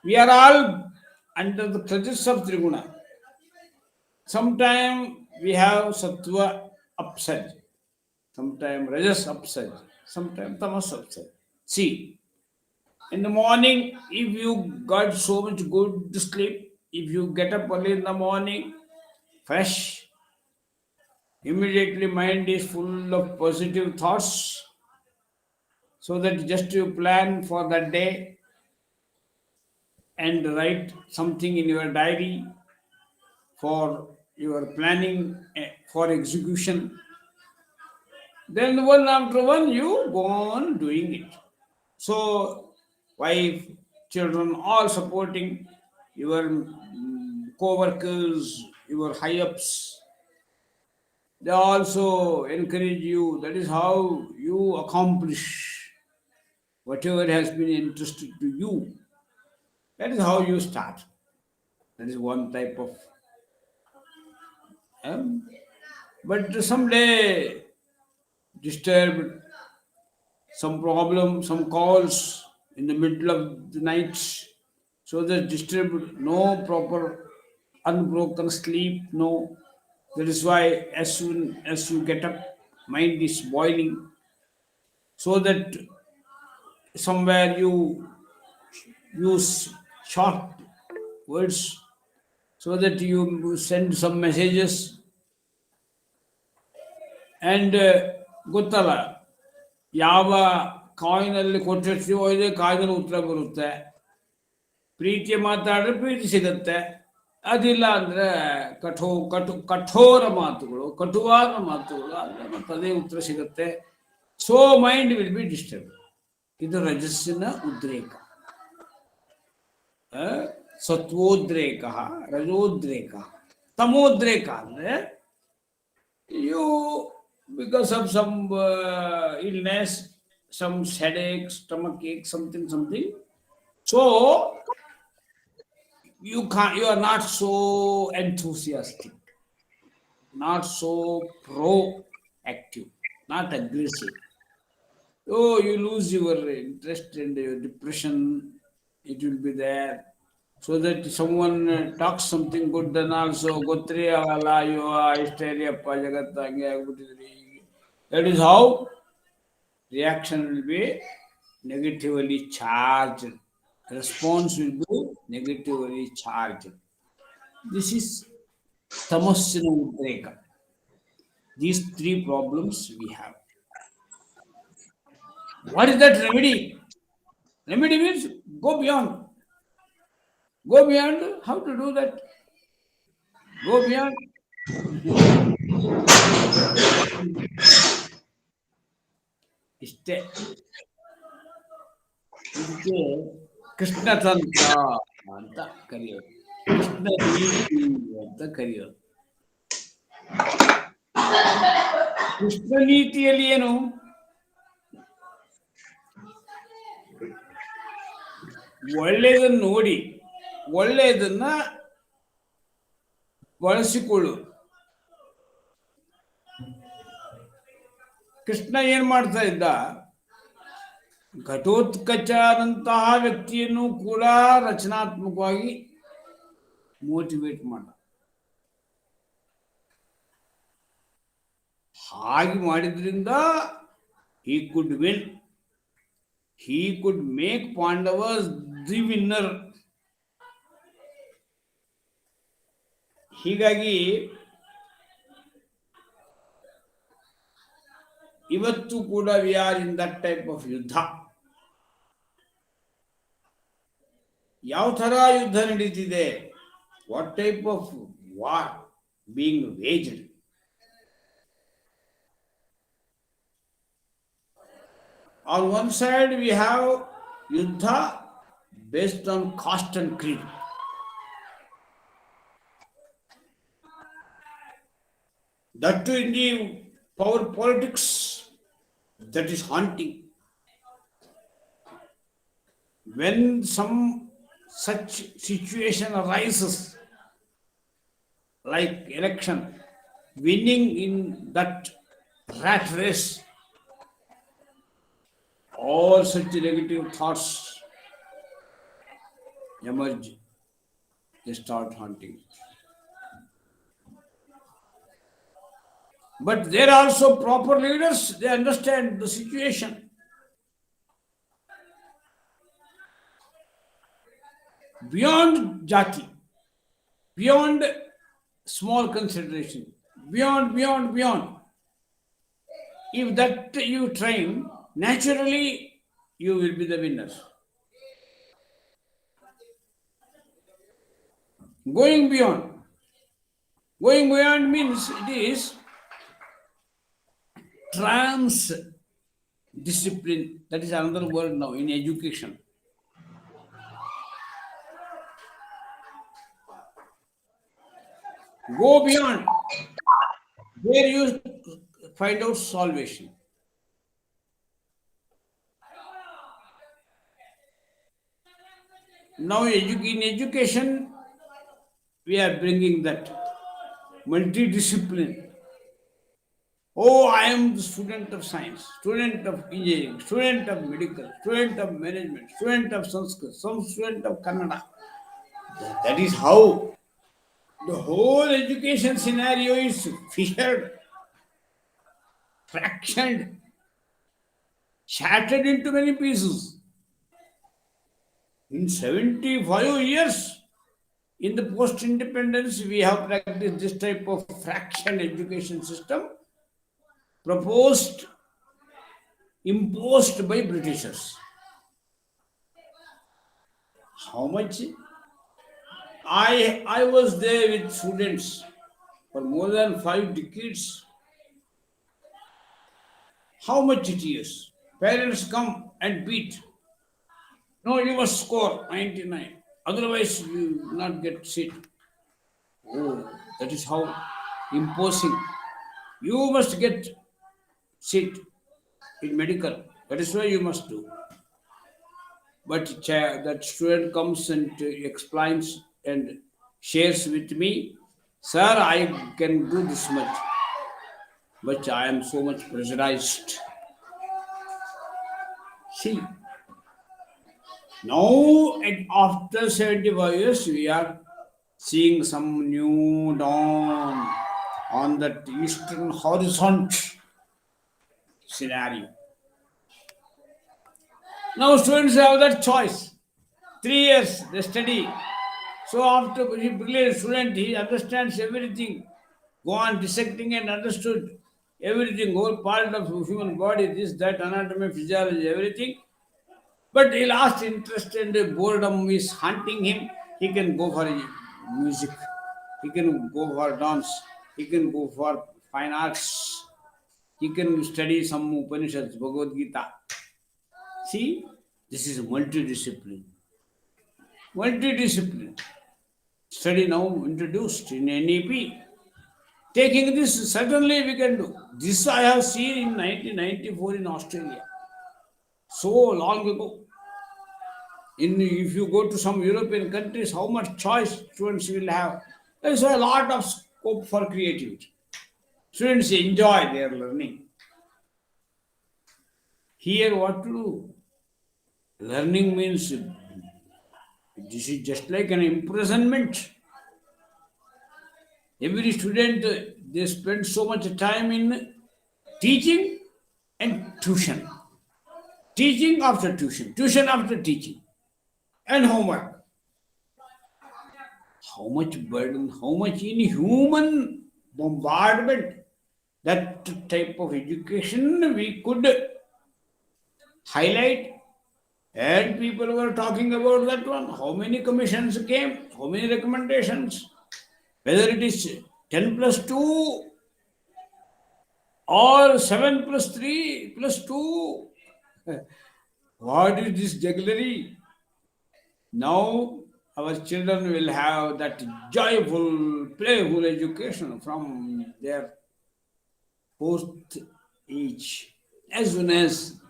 We are all under the clutches of Triguna. Sometimes we have Sattva upsurge, sometimes Rajas upsurge, sometimes Tamas upsurge. See, in the morning, if you got so much good sleep, if you get up early in the morning, fresh, immediately mind is full of positive thoughts, so that just you plan for that day and write something in your diary for your planning for execution. Then one after one you go on doing it. So wife, children, all supporting, your co-workers, your high-ups, they also encourage you. That is how you accomplish whatever has been entrusted to you. That is how you start. That is one type of but someday disturbed, some problem, some calls, in the middle of the night, so that disturbed, no proper unbroken sleep, no. That is why as soon as you get up, mind is boiling, so that somewhere you use short words, so that you send some messages, and ಗೊತ್ತಲ್ಲ ಯಾವ ಕಾಯಿನಲ್ಲಿ ಕೊಟ್ಟಿರ್ತೀವೋ ಇದೆ ಕಾಯಿನಲ್ಲಿ ಉತ್ತರ ಬರುತ್ತೆ. ಪ್ರೀತಿಯ ಮಾತಾಡಿದ್ರೆ ಪ್ರೀತಿ ಸಿಗುತ್ತೆ, ಅದಿಲ್ಲ ಅಂದರೆ ಕಠೋರ ಮಾತುಗಳು, ಕಟುವಾದ ಮಾತುಗಳು ಅಂದರೆ ಮತ್ತೆ ಅದೇ ಉತ್ತರ ಸಿಗುತ್ತೆ. So mind will be disturb. ಇದು ರಜಸ್ಸಿನ ಉದ್ರೇಕ. ಸತ್ವೋದ್ರೇಕ, ರಜೋದ್ರೇಕ. ತಮೋದ್ರೇಕ ಅಂದರೆ you, because of some illness, some headache, stomach ache, something, so you are not so enthusiastic, not so proactive, not aggressive. Oh, you lose your interest and your depression, it will be there. So that someone talks something good, then also gotri agala, you are hysteria-appa jagatta hange agibitidri. That is how reaction will be negatively charged. Response will be negatively charged. This is tamasina udreka. These three problems we have. What is that remedy? Remedy means go beyond. Go beyond. How to do that? Go beyond. ಇಷ್ಟೇ. ಇದಕ್ಕೆ ಕೃಷ್ಣ ತಂತ್ರ ಅಂತ ಕರೆಯೋದು, ಕೃಷ್ಣ ನೀತಿ ಅಂತ ಕರೆಯೋದು. ಕೃಷ್ಣ ನೀತಿಯಲ್ಲಿ ಏನು? ಒಳ್ಳೆಯದನ್ನು ನೋಡಿ ಒಳ್ಳೆಯದನ್ನ ಬಳಸಿಕೊಳ್ಳು. ಕೃಷ್ಣ ಏನ್ ಮಾಡ್ತಾ ಇದ್ದ? ಘಟೋತ್ಕಚನಂತಹ ವ್ಯಕ್ತಿಯನ್ನು ಕೂಡ ರಚನಾತ್ಮಕವಾಗಿ ಮೋಟಿವೇಟ್ ಮಾಡ. ಹಾಗೆ ಮಾಡಿದ್ರಿಂದ he could win. He could make Pandavas the winner. ಹೀಗಾಗಿ ಇವತ್ತು ಕೂಡ we are in that type of ಯುದ್ಧ. ಯಾವ ತರ ಯುದ್ಧ ನಡೀತಿದೆ? What type of war being waged? On one side we have yuddha based on caste and creed. That too in the power politics, that is haunting. When some such situation arises, like election, winning in that rat race, all such negative thoughts emerge, they start haunting. But there are also proper leaders, they understand the situation. Beyond jati, beyond small consideration, beyond. If that you train, naturally you will be the winner. Going beyond means it is trans discipline. That is another word now in education. Go beyond, where you find out salvation. Now in education we are bringing that multidiscipline. Oh, I am the student of science, student of engineering, student of medical, student of management, student of Sanskrit, some student of Kannada. That is how the whole education scenario is fissured, fractioned, shattered into many pieces. In 75 years, in the post-independence, we have practiced this type of fractioned education system proposed, imposed by Britishers. How much? I was there with students for more than 5 decades. How much it is? Parents come and beat. No, you must score 99. Otherwise, you will not get seat. Oh, that is how imposing. You must get seat in medical. That is why you must do. But that student comes and explains and shares with me, sir, I can do this much, but I am so much pressurized. See, now after 75 years, we are seeing some new dawn on that eastern horizon scenario. Now students have that choice. 3 years they study. So after he brilliant student, he understands everything. Go on dissecting and understood everything, whole part of human body, this, that, anatomy, physiology, everything. But he lost interest and boredom is haunting him. He can go for music. He can go for dance. He can go for fine arts. He can study some Upanishads, Bhagavad Gita. See, this is multidiscipline. Multidiscipline. Study now introduced in NEP. Taking this, certainly we can do. This I have seen in 1994 in Australia. So long ago. If you go to some European countries, how much choice students will have. There is a lot of scope for creativity. Students enjoy their learning. Here, what to do? Learning means this is just like an imprisonment. Every student, they spend so much time in teaching and tuition. Teaching after tuition, tuition after teaching, and homework. How much burden, how much inhuman bombardment. That type of education we could highlight. And people were talking about that one. How many commissions came? How many recommendations? Whether it is 10 plus 2 or 7 plus 3 plus 2. What is this jugglery? Now our children will have that joyful, playful education from their post age. As soon as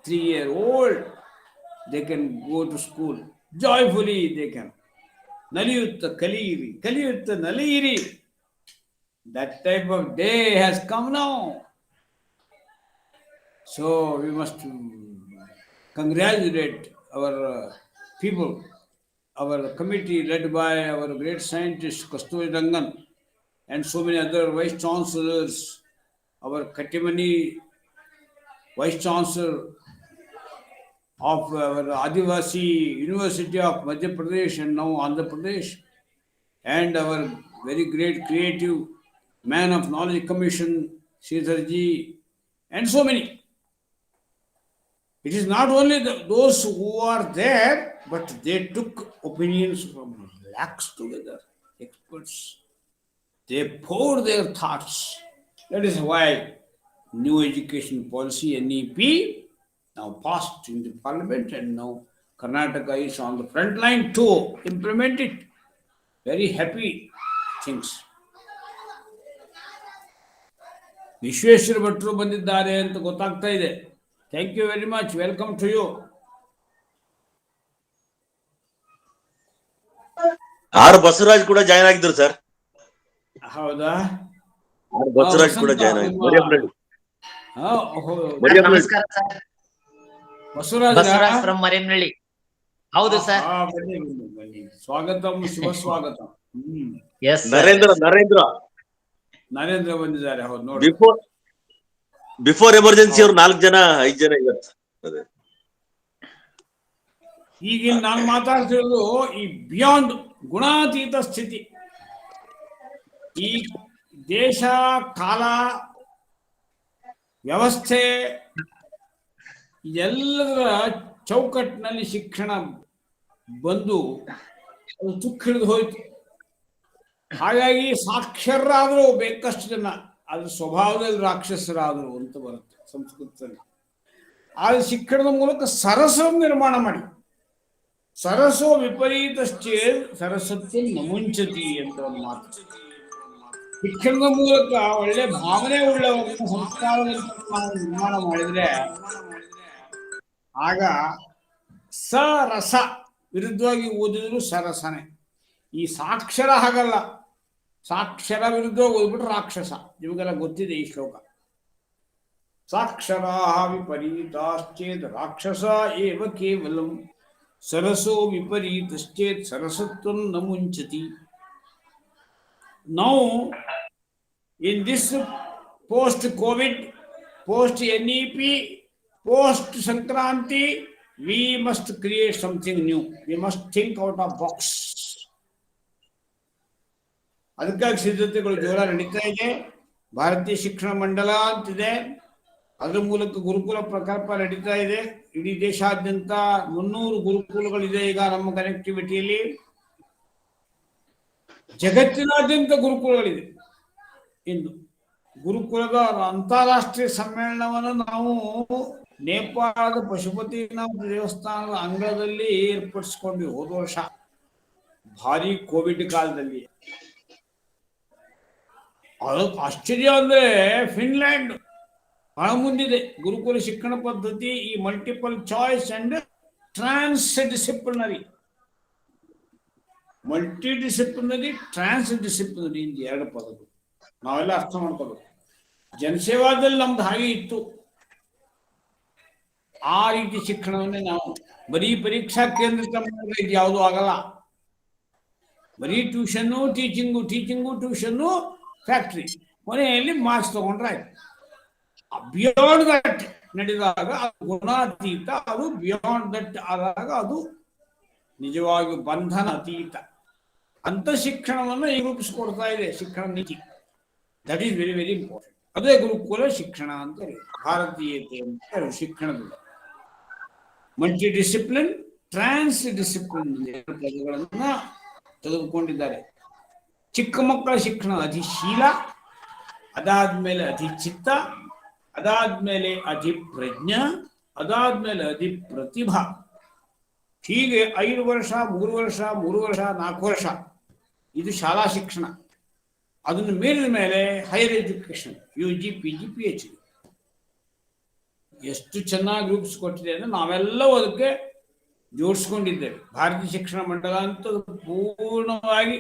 3-year-old, they can go to school. Joyfully they can. Naliyutta kaliri, kaliyutta naliri. That type of day has come now. So we must congratulate our people, our committee led by our great scientist Kasturi Rangan and so many other vice chancellors, our Kotemane vice chancellor of our Adivasi University of Madhya Pradesh and now Andhra Pradesh, and our very great creative man of knowledge commission, Sridhar.G, and so many. It is not only those who are there, but they took opinions from lakhs together, experts. They poured their thoughts. That is why new education policy, NEP, now passed in the parliament, and now Karnataka is on the front line to implement it. Very happy things. Vishweshwar ಭಟ್ರು ಬಂದಿದ್ದಾರೆ ಅಂತ ಗೊತ್ತಾಗ್ತಾ ಇದೆ. Thank you very much. Welcome to you. R Basavaraj ಕೂಡ join ಆಗಿದ್ರು sir. ಹೌದಾ? ಬಸವರಾಜ್ ಕೂಡ join ಆಗಿದ್ರು. ನಮಸ್ಕಾರ ಸರ್. ಬಸವರಾಜ್ ಬಸವರಾಜ್ ಫ್ರಮ್ ಮರೇನಹಳ್ಳಿ. ಹೌದು ಸರ್. ಬನ್ನಿ ಸ್ವಾಗತಂ, ಶುಭ ಸ್ವಾಗತ. ಎಸ್ ನರೇಂದ್ರ ಬಂದಿದ್ದಾರೆ. ಹೌದು ನೋಡಿ. ಬಿಫೋರ್ ಎಮರ್ಜೆನ್ಸಿ ಅವ್ರು 4 ಜನ 5 ಜನ ಇದ್ದಾರೆ. ಈಗಿನ ನಾನು ಮಾತಾಡ್ತಿರೋದು ಈ ಬಿಯಾಂಡ್ ಗುಣಾತೀತ ಸ್ಥಿತಿ. ಈ ದೇಶ, ಕಾಲ, ವ್ಯವಸ್ಥೆ ಎಲ್ಲದರ ಚೌಕಟ್ಟಿನಲ್ಲಿ ಶಿಕ್ಷಣ ಬಂದು ಅದು ತುಕ್ಕಿಳಿದು ಹೋಯ್ತು. ಹಾಗಾಗಿ ಸಾಕ್ಷರರಾದರೂ ಬೇಕಷ್ಟು ಜನ ಅದ್ರ ಸ್ವಭಾವದಲ್ಲಿ ರಾಕ್ಷಸರಾದರು ಅಂತ ಬರುತ್ತೆ ಸಂಸ್ಕೃತದಲ್ಲಿ. ಆದ್ರೆ ಶಿಕ್ಷಣದ ಮೂಲಕ ಸರಸವನ್ನು ನಿರ್ಮಾಣ ಮಾಡಿ, ಸರಸೋ ವಿಪರೀತಶ್ಚೇತ್ ಸರಸತ್ವ ನಮುಂಚತಿ ಅಂತ ಒಂದು ಮಾತು. ಶಿಕ್ಷಣದ ಮೂಲಕ ಒಳ್ಳೆ ಭಾವನೆ ಉಳ್ಳವರನ್ನು ಸಂಸ್ಕಾರದಲ್ಲಿ ನಾವು ನಿರ್ಮಾಣ ಮಾಡಿದ್ರೆ ಆಗ ಸರಸ, ವಿರುದ್ಧವಾಗಿ ಓದಿದ್ರು ಸರಸನೆ. ಈ ಸಾಕ್ಷರ ಹಾಗಲ್ಲ, ಸಾಕ್ಷರ ವಿರುದ್ಧ ಓದ್ಬಿಟ್ರೆ ರಾಕ್ಷಸ. ನಿಮಗೆಲ್ಲ ಗೊತ್ತಿದೆ ಈ ಶ್ಲೋಕ. ಸಾಕ್ಷರಾ ವಿಪರೀತಾಶ್ಚೇತ್ ರಾಕ್ಷಸ ಏವ ಕೇವಲಂ ಸರಸೋ ವಿಪರೀತಶ್ಚೇತ್ ಸರಸತ್ವಂ ನ ಮುಂಚತಿ. Now in this post COVID, post NEP, post Sankranti, we must create something new. We must think out of box. ಅದಕ್ಕಾಗಿ ಸಿದ್ಧತೆಗಳು ಜೋರ ನಡೀತಾ ಇದೆ. ಭಾರತೀಯ ಶಿಕ್ಷಣ ಮಂಡಲ ಅಂತಿದೆ, ಅದರ ಮೂಲಕ ಗುರುಕುಲ ಪ್ರಕಲ್ಪ ನಡೀತಾ ಇದೆ. ಇಡೀ ದೇಶಾದ್ಯಂತ 300 ಗುರುಕುಲಗಳಿದೆ ಈಗ ನಮ್ಮ ಕನೆಕ್ಟಿವಿಟಿಯಲ್ಲಿ. ಜಗತ್ತಿನಾದ್ಯಂತ ಗುರುಕುಲಗಳಿದೆ. ಇಂದು ಗುರುಕುಲದ ಅಂತಾರಾಷ್ಟ್ರೀಯ ಸಮ್ಮೇಳನವನ್ನು ನಾವು ನೇಪಾಳದ ಪಶುಪತಿನಾಥ ದೇವಸ್ಥಾನದ ಅಂಗಳದಲ್ಲಿ ಏರ್ಪಡಿಸ್ಕೊಂಡ್ವಿ ಹೋದ ವರ್ಷ, ಭಾರಿ ಕೋವಿಡ್ ಕಾಲದಲ್ಲಿ. ಅದು ಆಶ್ಚರ್ಯ ಅಂದ್ರೆ ಫಿನ್ಲ್ಯಾಂಡ್ ಬಹಳ ಮುಂದಿದೆ ಗುರುಕುಲ ಶಿಕ್ಷಣ ಪದ್ಧತಿ. ಈ multiple choice and transdisciplinary, multidisciplinary, transdisciplinary ಇಂದ 2 ಪದಗಳು ನಾವೆಲ್ಲ ಅರ್ಥ ಮಾಡ್ಕೋಬೇಕು. ಜನಸೇವಾದಲ್ಲಿ ನಮ್ದು ಹಾಗೆ ಇತ್ತು. ಆ ರೀತಿ ಶಿಕ್ಷಣವನ್ನೇ ನಾವು ಬರೀ ಪರೀಕ್ಷಾ ಕೇಂದ್ರಿತ ಮಾಡಿದ್ರೆ ಇದು ಯಾವುದೂ ಆಗಲ್ಲ. ಬರೀ ಟ್ಯೂಷನ್ನು, ಟೀಚಿಂಗು ಟ್ಯೂಷನ್ನು, ಫ್ಯಾಕ್ಟ್ರಿ, ಕೊನೆಯಲ್ಲಿ ಮಾರ್ಕ್ಸ್ ತಗೊಂಡ್ರೆ ಆಯ್ತು. ಬಿಯಾಂಡ್ ದಟ್ ನಡೆದಾಗ ಅದು ಗುಣಾತೀತ, ಅದು ಬಿಯಾಂಡ್ ದಟ್ ಆದಾಗ ಅದು ನಿಜವಾಗಿ ಬಂಧನ ಅತೀತ ಅಂತ ಶಿಕ್ಷಣವನ್ನು ಈಗ ರೂಪಿಸ್ಕೊಡ್ತಾ ಇದೆ ಶಿಕ್ಷಣ ನೀತಿ. That is very very important. ಅದೇ ಗುರುಕುಲ ಶಿಕ್ಷಣ ಅಂತ ಹೇಳಿ, ಭಾರತೀಯತೆ ಅಂತ ಹೇಳಿ ಶಿಕ್ಷಣದಲ್ಲಿ ಮಲ್ಟಿ ಡಿಸಿಪ್ಲಿನ್, ಟ್ರಾನ್ಸ್ ಡಿಸಿಪ್ಲಿನ್ ಪದಗಳನ್ನ ತೆಗೆದುಕೊಂಡಿದ್ದಾರೆ. ಚಿಕ್ಕ ಮಕ್ಕಳ ಶಿಕ್ಷಣ ಅಧಿಶೀಲ, ಅದಾದ್ಮೇಲೆ ಅಧಿಚಿತ್ತ, ಅದಾದ್ಮೇಲೆ ಅಧಿಪ್ರಜ್ಞ, ಅದಾದ್ಮೇಲೆ ಅಧಿಪ್ರತಿಭಾ. ಹೀಗೆ 5 ವರ್ಷ, 3 ವರ್ಷ, 3 ವರ್ಷ, 4 ವರ್ಷ ಇದು ಶಾಲಾ ಶಿಕ್ಷಣ. ಅದನ್ನು ಮೀರಿದ ಮೇಲೆ higher education, UG, PG, PhD. ಎಷ್ಟು ಚೆನ್ನಾಗಿ ರೂಪಿಸ್ಕೊಟ್ಟಿದೆ ಅಂದ್ರೆ ನಾವೆಲ್ಲವೂ ಅದಕ್ಕೆ ಜೋಡಿಸ್ಕೊಂಡಿದ್ದೇವೆ. ಭಾರತೀಯ ಶಿಕ್ಷಣ ಮಂಡಲ ಅಂತ ಪೂರ್ಣವಾಗಿ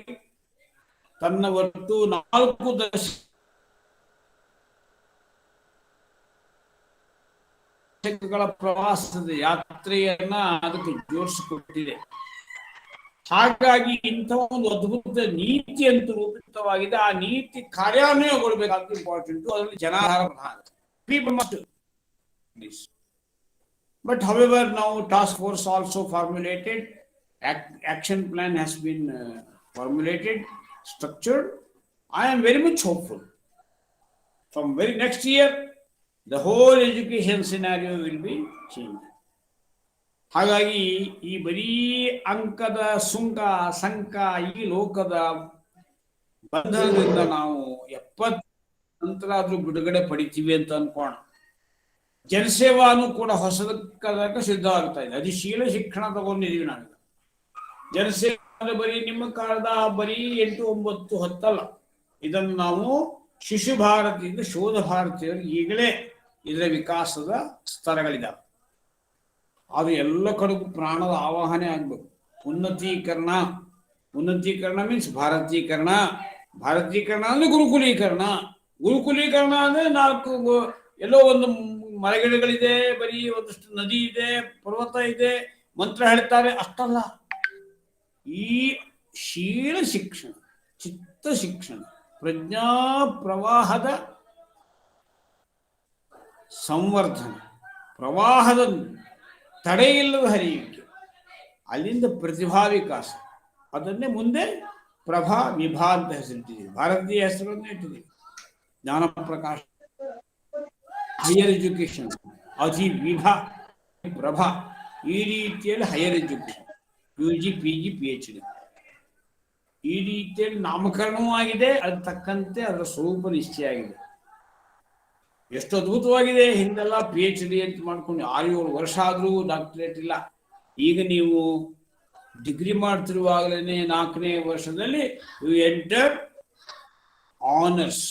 ತನ್ನ ಒಟ್ಟು 4 ದಶಕಗಳ ಪ್ರವಾಸದ ಯಾತ್ರೆಯನ್ನ ಅದಕ್ಕೆ ಜೋಡಿಸಿಕೊಟ್ಟಿದೆ. ಹಾಗಾಗಿ ಇಂಥ ಒಂದು ಅದ್ಭುತ ನೀತಿ ಅಂತೂ ರೂಪಿತವಾಗಿದೆ. ಆ ನೀತಿ ಕಾರ್ಯಾನ್ವಯಗೊಳ್ಬೇಕಾದ ಇಂಪಾರ್ಟೆಂಟ್. ಅದರಲ್ಲಿ ಜನಾಧಾರ ಪ್ರಧಾನ. People must do this. But however, now task force also formulated, action plan has been formulated, structured. I am very much hopeful. From very next year, the whole education scenario will be changed. ಹಾಗಾಗಿ ಈ ಬರೀ ಅಂಕದ ಸುಂಕ ಸಂಕ ಈ ಲೋಕದ ಬಂಧನದಿಂದ ನಾವು 70 ನಂತರ ಆದ್ರೂ ಬಿಡುಗಡೆ ಪಡಿತೀವಿ ಅಂತ ಅನ್ಕೋಣ. ಜನಸೇವಾನು ಕೂಡ ಹೊಸದಕ್ಕೆ ಸಿದ್ಧವಾಗ್ತಾ ಇದೆ. ಅಧಿಶೀಲ ಶಿಕ್ಷಣ ತಗೊಂಡಿದೀವಿ ನಾವೀಗ. ಜನಸೇವೆ ಬರೀ ನಿಮ್ಮ ಕಾಲದ ಬರೀ 8, 9, 10 ಅಲ್ಲ. ಇದನ್ನು ನಾವು ಶಿಶು ಭಾರತಿಯಿಂದ ಶೋಧ ಭಾರತೀಯರು ಈಗಲೇ ಇದರ ವಿಕಾಸದ ಸ್ತರಗಳಿದ್ದಾವೆ. ಅದು ಎಲ್ಲ ಕಡೆಗೂ ಪ್ರಾಣದ ಆವಾಹನೆ ಆಗ್ಬೇಕು. ಉನ್ನತೀಕರಣ ಮೀನ್ಸ್ ಭಾರತೀಕರಣ ಅಂದ್ರೆ ಗುರುಕುಲೀಕರಣ ಅಂದ್ರೆ 4 ಎಲ್ಲೋ ಒಂದು ಮರಗಿಡಗಳಿದೆ, ಬರೀ ಒಂದಷ್ಟು ನದಿ ಇದೆ, ಪರ್ವತ ಇದೆ, ಮಂತ್ರ ಹೇಳ್ತಾರೆ, ಅಷ್ಟಲ್ಲ. ಈ ಶೀಲ ಶಿಕ್ಷಣ, ಚಿತ್ತ ಶಿಕ್ಷಣ, ಪ್ರಜ್ಞಾ ಪ್ರವಾಹದ ಸಂವರ್ಧನ, ಪ್ರವಾಹದ ತಡೆಯಿಲ್ಲದ ಹರಿಯುವಿಕೆ, ಅಲ್ಲಿಂದ ಪ್ರತಿಭಾ ವಿಕಾಸ, ಅದನ್ನೇ ಮುಂದೆ ಪ್ರಭಾ ವಿಭಾ ಅಂತ ಹೆಸರಿಟ್ಟಿದ್ದೀವಿ. ಭಾರತೀಯ ಹೆಸರನ್ನು ಇಟ್ಟಿದ್ದೀವಿ, ಜ್ಞಾನ ಪ್ರಕಾಶ, ಹೈಯರ್ ಎಜುಕೇಶನ್, ಅಧಿ ವಿಭಾ ಪ್ರಭಾ, ಈ ರೀತಿಯಲ್ಲಿ higher education, UG PG PhD ಈ ರೀತಿಯಲ್ಲಿ ನಾಮಕರಣವೂ ಆಗಿದೆ. ಅದ್ ತಕ್ಕಂತೆ ಅದರ ಸ್ವರೂಪ ನಿಶ್ಚಯ ಆಗಿದೆ. ಎಷ್ಟು ಅದ್ಭುತವಾಗಿದೆ. ಹಿಂದೆಲ್ಲ PhD ಅಂತ ಮಾಡ್ಕೊಂಡು 6-7 ವರ್ಷ ಆದರೂ ಡಾಕ್ಟರೇಟ್ ಇಲ್ಲ. ಈಗ ನೀವು ಡಿಗ್ರಿ ಮಾಡ್ತಿರುವಾಗಲೇ 4ನೇ ವರ್ಷದಲ್ಲಿ you enter honours,